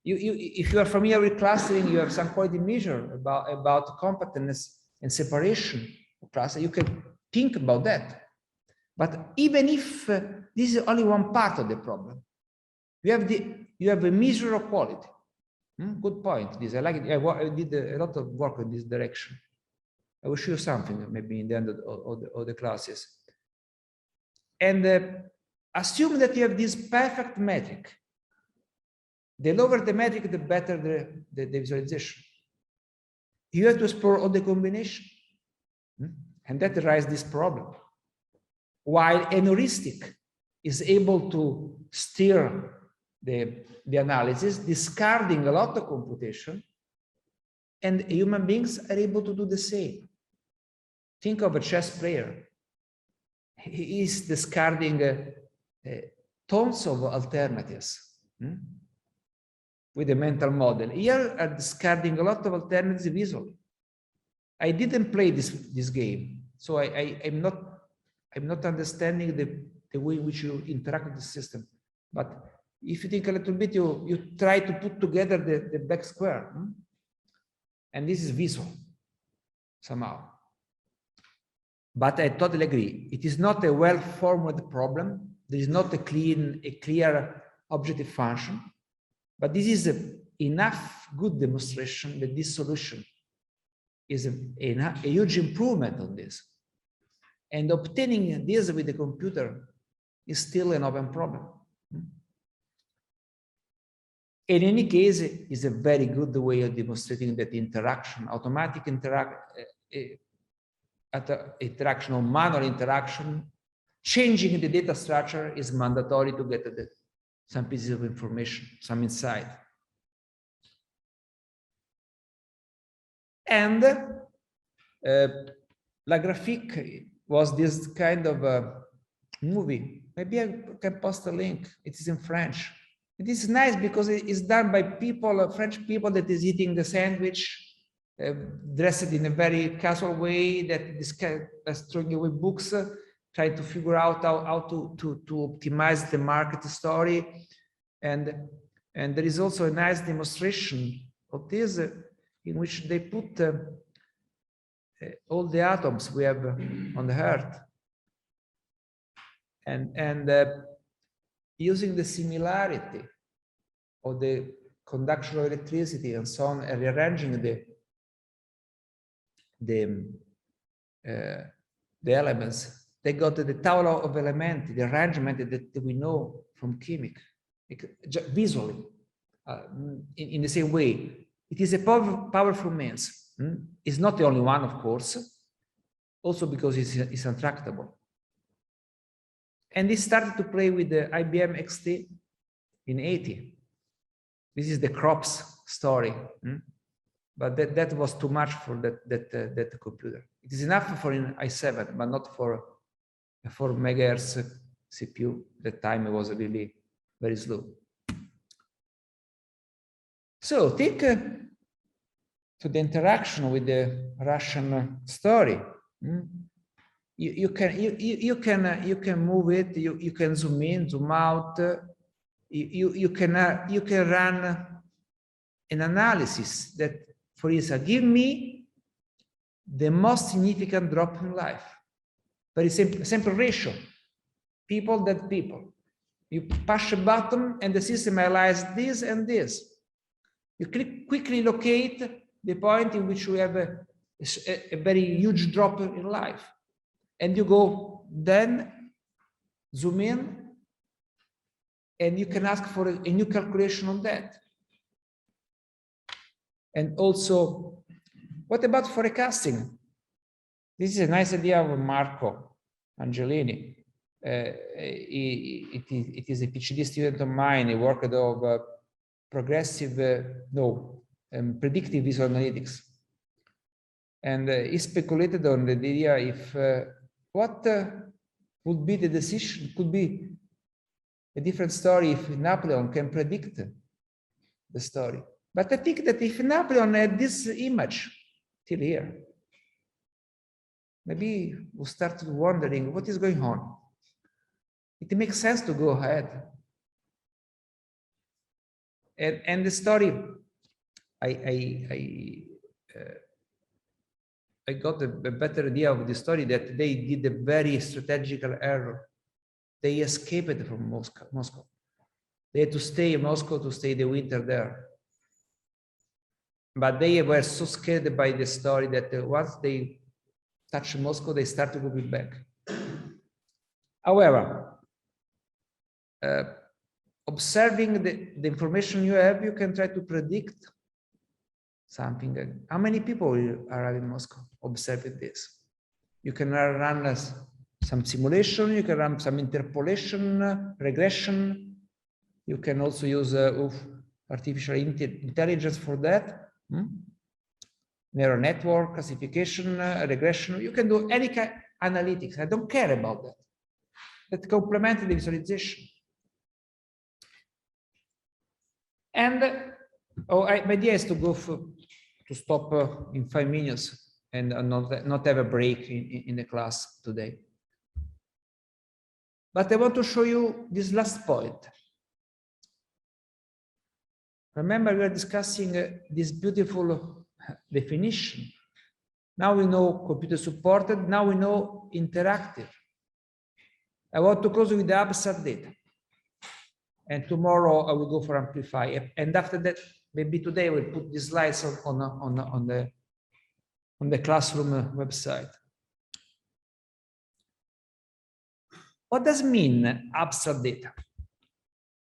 If you are familiar with clustering, you have some quality measure about compactness and separation of cluster. You can think about that. But even if this is only one part of the problem, you have a measure of quality. Good point. This I like it. I did a lot of work in this direction. I will show you something maybe in the end of the classes. And assume that you have this perfect metric. The lower the metric, the better the visualization. You have to explore all the combination. And that raises this problem. While an heuristic is able to steer the analysis, discarding a lot of computation, and human beings are able to do the same. Think of a chess player. He is discarding tons of alternatives with a mental model. Here are discarding a lot of alternatives visually. I didn't play this game, so I'm not understanding the way in which you interact with the system. But if you think a little bit, you try to put together the black square. And this is visual, somehow. But I totally agree. It is not a well-formed problem. There is not a clear objective function. But this is enough good demonstration that this solution is a huge improvement on this. And obtaining this with the computer is still an open problem. In any case, it's a very good way of demonstrating that interaction, automatic interaction or manual interaction, changing the data structure is mandatory to get some pieces of information, some insight. And La Graphique was this kind of movie. Maybe I can post a link. It is in French. It is nice because it is done by people, French people that is eating the sandwich, dressed in a very casual way, that is throwing away books, trying to figure out how to optimize the market story. And there is also a nice demonstration of this in which they put all the atoms we have on the Earth. And using the similarity of the conduction of electricity and so on, and rearranging the elements, they got the Tavola of elementi, the arrangement that we know from chemics, visually, in the same way. It is a powerful means. It's not the only one, of course, also because it's untractable. And they started to play with the IBM XT in 80. This is the crops story, but that was too much for that computer. It is enough for an i7, but not for a 4 megahertz CPU. That time it was really very slow. So think to the interaction with the Russian story. You can move it. You can zoom in, zoom out. You can run an analysis that, for instance, give me the most significant drop in life. Very simple ratio. People, dead people. You push a button and the system analyzes this and this. You quickly locate the point in which we have a very huge drop in life. And you go then zoom in, and you can ask for a new calculation on that. And also, what about forecasting? This is a nice idea of Marco Angelini. It is a PhD student of mine. He worked of predictive visual analytics. And he speculated on the idea if what would be the decision, could be a different story if Napoleon can predict the story. But I think that if Napoleon had this image till here, maybe we started wondering what is going on. It makes sense to go ahead. And the story, I got a better idea of the story that they did a very strategical error. They escaped from Moscow. They had to stay in Moscow to stay the winter there. But they were so scared by the story that once they touched Moscow, they started to go back. However, observing the information you have, you can try to predict something. How many people arrive in Moscow? Observing this. You can run some simulation, you can run some interpolation, regression. You can also use artificial intelligence for that. Neural network, classification, regression. You can do any kind of analytics. I don't care about that. That complements the visualization. And my idea is to go to stop in 5 minutes and not have a break in the class today. But I want to show you this last point. Remember, we are discussing this beautiful definition. Now we know computer supported, now we know interactive. I want to close with the abstract data. And tomorrow I will go for amplify. And after that, maybe today we'll put these slides on the classroom website. What does it mean, abstract data?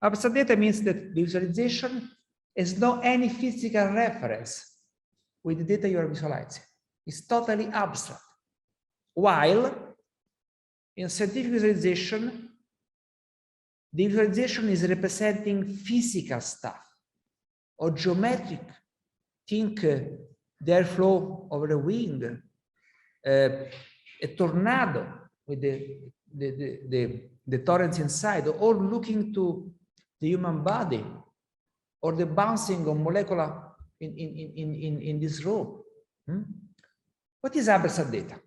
Abstract data means that the visualization has no any physical reference with the data you are visualizing. It's totally abstract. While in scientific visualization, the visualization is representing physical stuff or geometric. Think the airflow over a wind, a tornado with the torrents inside, or looking to the human body, or the bouncing of molecular in this room. What is abstract data?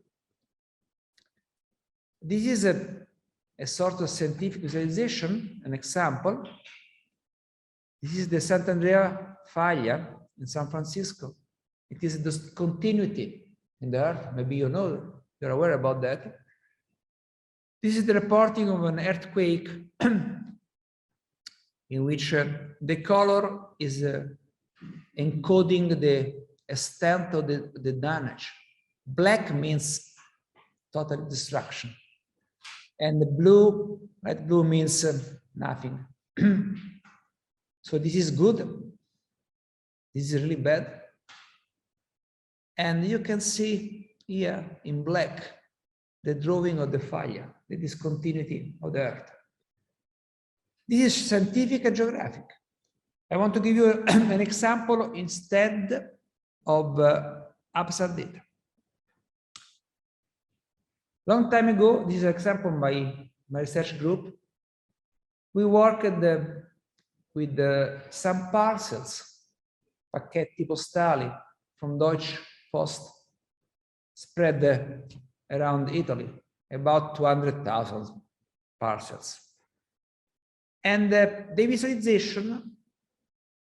This is a sort of scientific visualization, an example. This is the Sant'Andrea Faglia in San Francisco. It is the continuity in the earth. Maybe you know, you're aware about that. This is the reporting of an earthquake in which the color is encoding the extent of the damage. Black means total destruction. And the blue, light blue means nothing. So this is good. This is really bad. And you can see here in black the drawing of the fire, the discontinuity of the earth. This is scientific and geographic. I want to give you an example instead of abstract data. Long time ago, this is an example by my research group. We worked with some parcels, pacchetti postali from Deutsche Post, spread around Italy, about 200,000 parcels. And the visualization,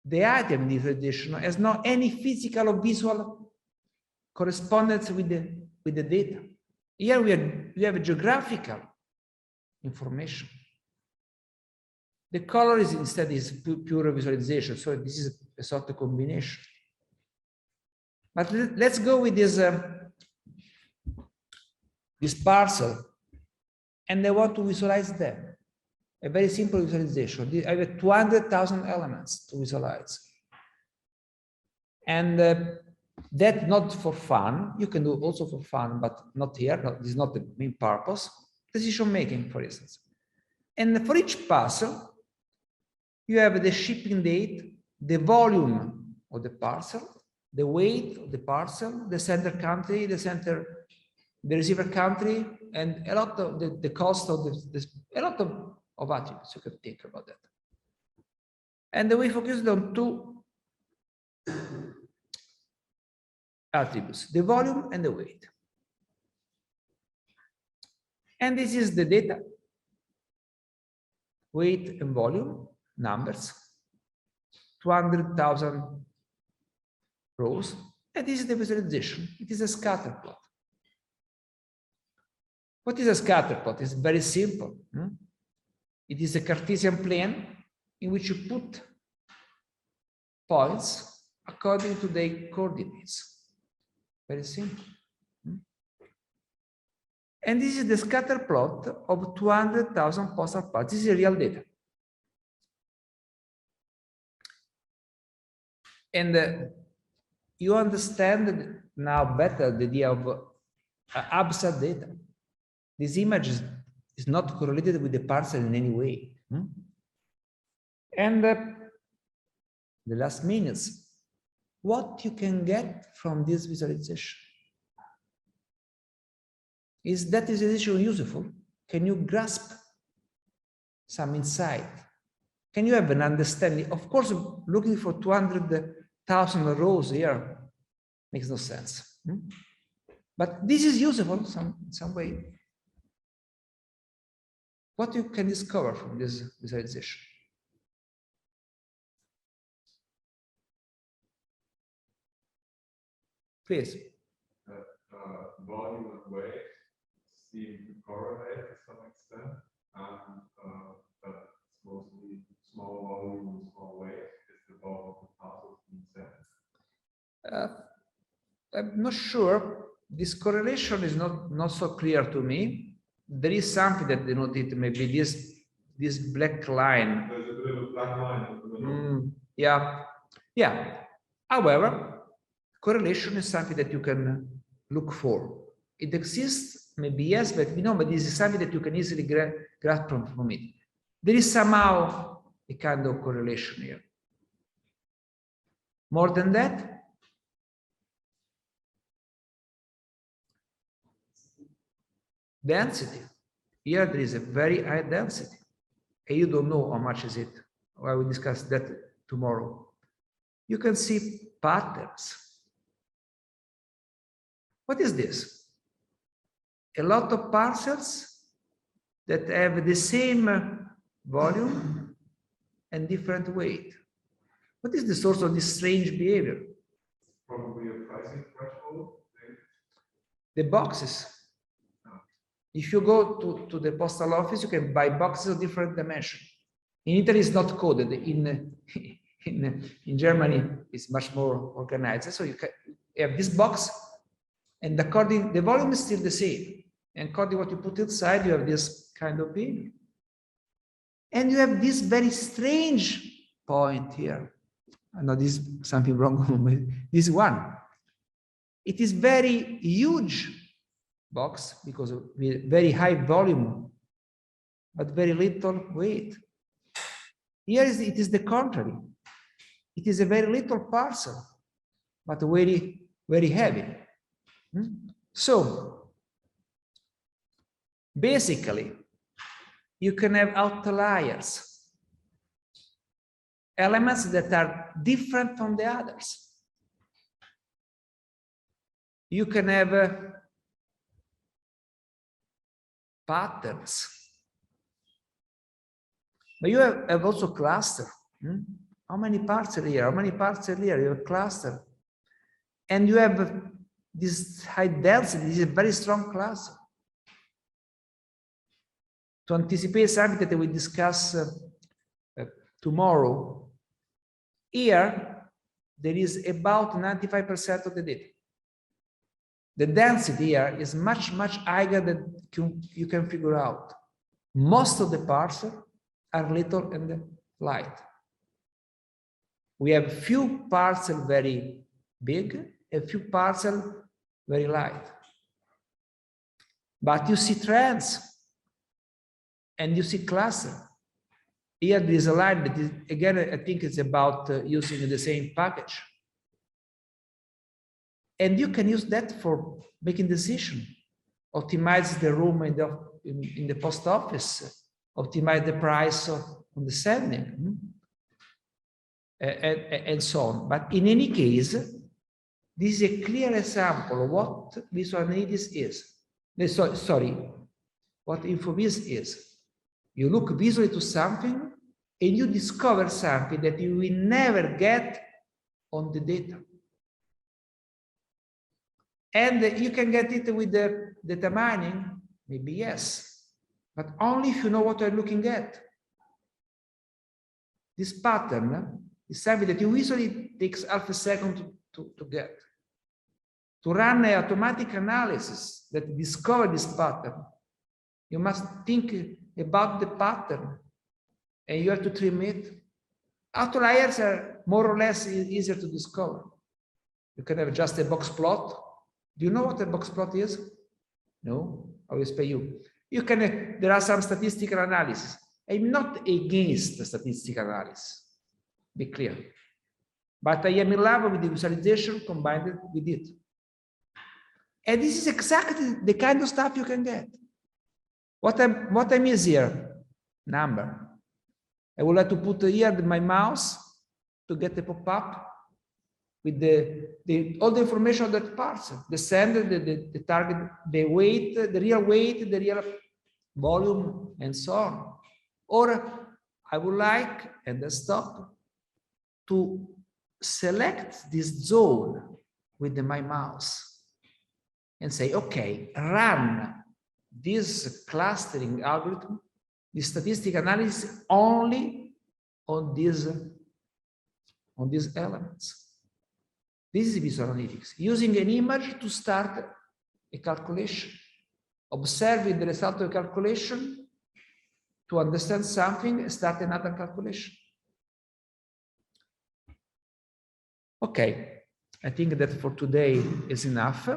the item visualization, has no any physical or visual correspondence with the data. Here we have a geographical information. The color is instead pure visualization, so this is a sort of combination. But let's go with this parcel, and I want to visualize them. A very simple visualization. I have 200,000 elements to visualize. And that not for fun, you can do also for fun, but not here. This is not the main purpose. Decision making, for instance. And for each parcel, you have the shipping date, the volume of the parcel, the weight of the parcel, the sender country, the receiver country, and a lot of the cost of a lot of attributes. You can think about that. And we focused on two attributes, the volume and the weight. And this is the data, weight and volume, numbers, 200,000 rows, and this is the visualization. It is a scatter plot. What is a scatter plot? It's very simple. It is a Cartesian plane in which you put points according to their coordinates. Very simple. And this is the scatter plot of 200,000 postal parts. This is real data. And you understand now better the idea of abstract data. This image is not correlated with the parcel in any way. And the last minutes, what you can get from this visualization? Is that visualization useful? Can you grasp some insight? Can you have an understanding? Of course, looking for 200,000 rows here makes no sense. But this is useful in some way. What you can discover from this visualization? Please. Volume and weight seem to correlate to some extent, and that mostly small volume and small weight is the bulk of the parcels being sent. I'm not sure. This correlation is not so clear to me. There is something that denoted maybe this black line. There's a bit of a black line in the middle. Yeah. However, correlation is something that you can look for. It exists, maybe yes, but but this is something that you can easily grasp from it. There is somehow a kind of correlation here. More than that, density. Here there is a very high density. And you don't know how much is it. I will discuss that tomorrow. You can see patterns. What is this? A lot of parcels that have the same volume and different weight. What is the source of this strange behavior? Probably a pricing threshold. The boxes. If you go to the postal office, you can buy boxes of different dimensions. In Italy, it's not coded. In Germany, it's much more organized. So you have this box, and according the volume is still the same. And according to what you put inside, you have this kind of behavior. And you have this very strange point here. I know this is something wrong with this one. It is very huge box because of very high volume, but very little weight. Here it is the contrary. It is a very little parcel, but very, very heavy. So basically, you can have outliers, elements that are different from the others. You can have patterns, but you have also cluster. How many parts are here? How many parts are here? You have cluster, and you have this high density. This is a very strong cluster. To anticipate something that we discuss tomorrow, here there is about 95% of the data. The density here is much, much higher than you can figure out. Most of the parcels are little and light. We have few parcels very big, a few parcels very light. But you see trends and you see cluster. Here there is a line that is, again, I think it's about using the same package. And you can use that for making decision. Optimize the room in the post office, optimize the price on the sending, and so on. But in any case, this is a clear example of what visual analytics is. Sorry, what InfoVis is. You look visually to something and you discover something that you will never get on the data. And you can get it with the data mining, maybe yes, but only if you know what you're looking at. This pattern is something that you usually takes half a second to get. To run an automatic analysis that discover this pattern, you must think about the pattern and you have to trim it. Outliers are more or less easier to discover. You can have just a box plot. Do you know what a box plot is? No? I will explain you. You can, there are some statistical analysis. I'm not against statistical analysis. Be clear. But I am in love with the visualization combined with it. And this is exactly the kind of stuff you can get. What I mean is here, number. I would like to put here my mouse to get the pop-up with all the information of that parcel, the sender, the target, the weight, the real volume, and so on. Or I would like, and then stop, to select this zone with my mouse and say, okay, run this clustering algorithm, this statistical analysis only on these elements. This is visual analytics, using an image to start a calculation, observing the result of a calculation to understand something and start another calculation. Okay, I think that for today is enough.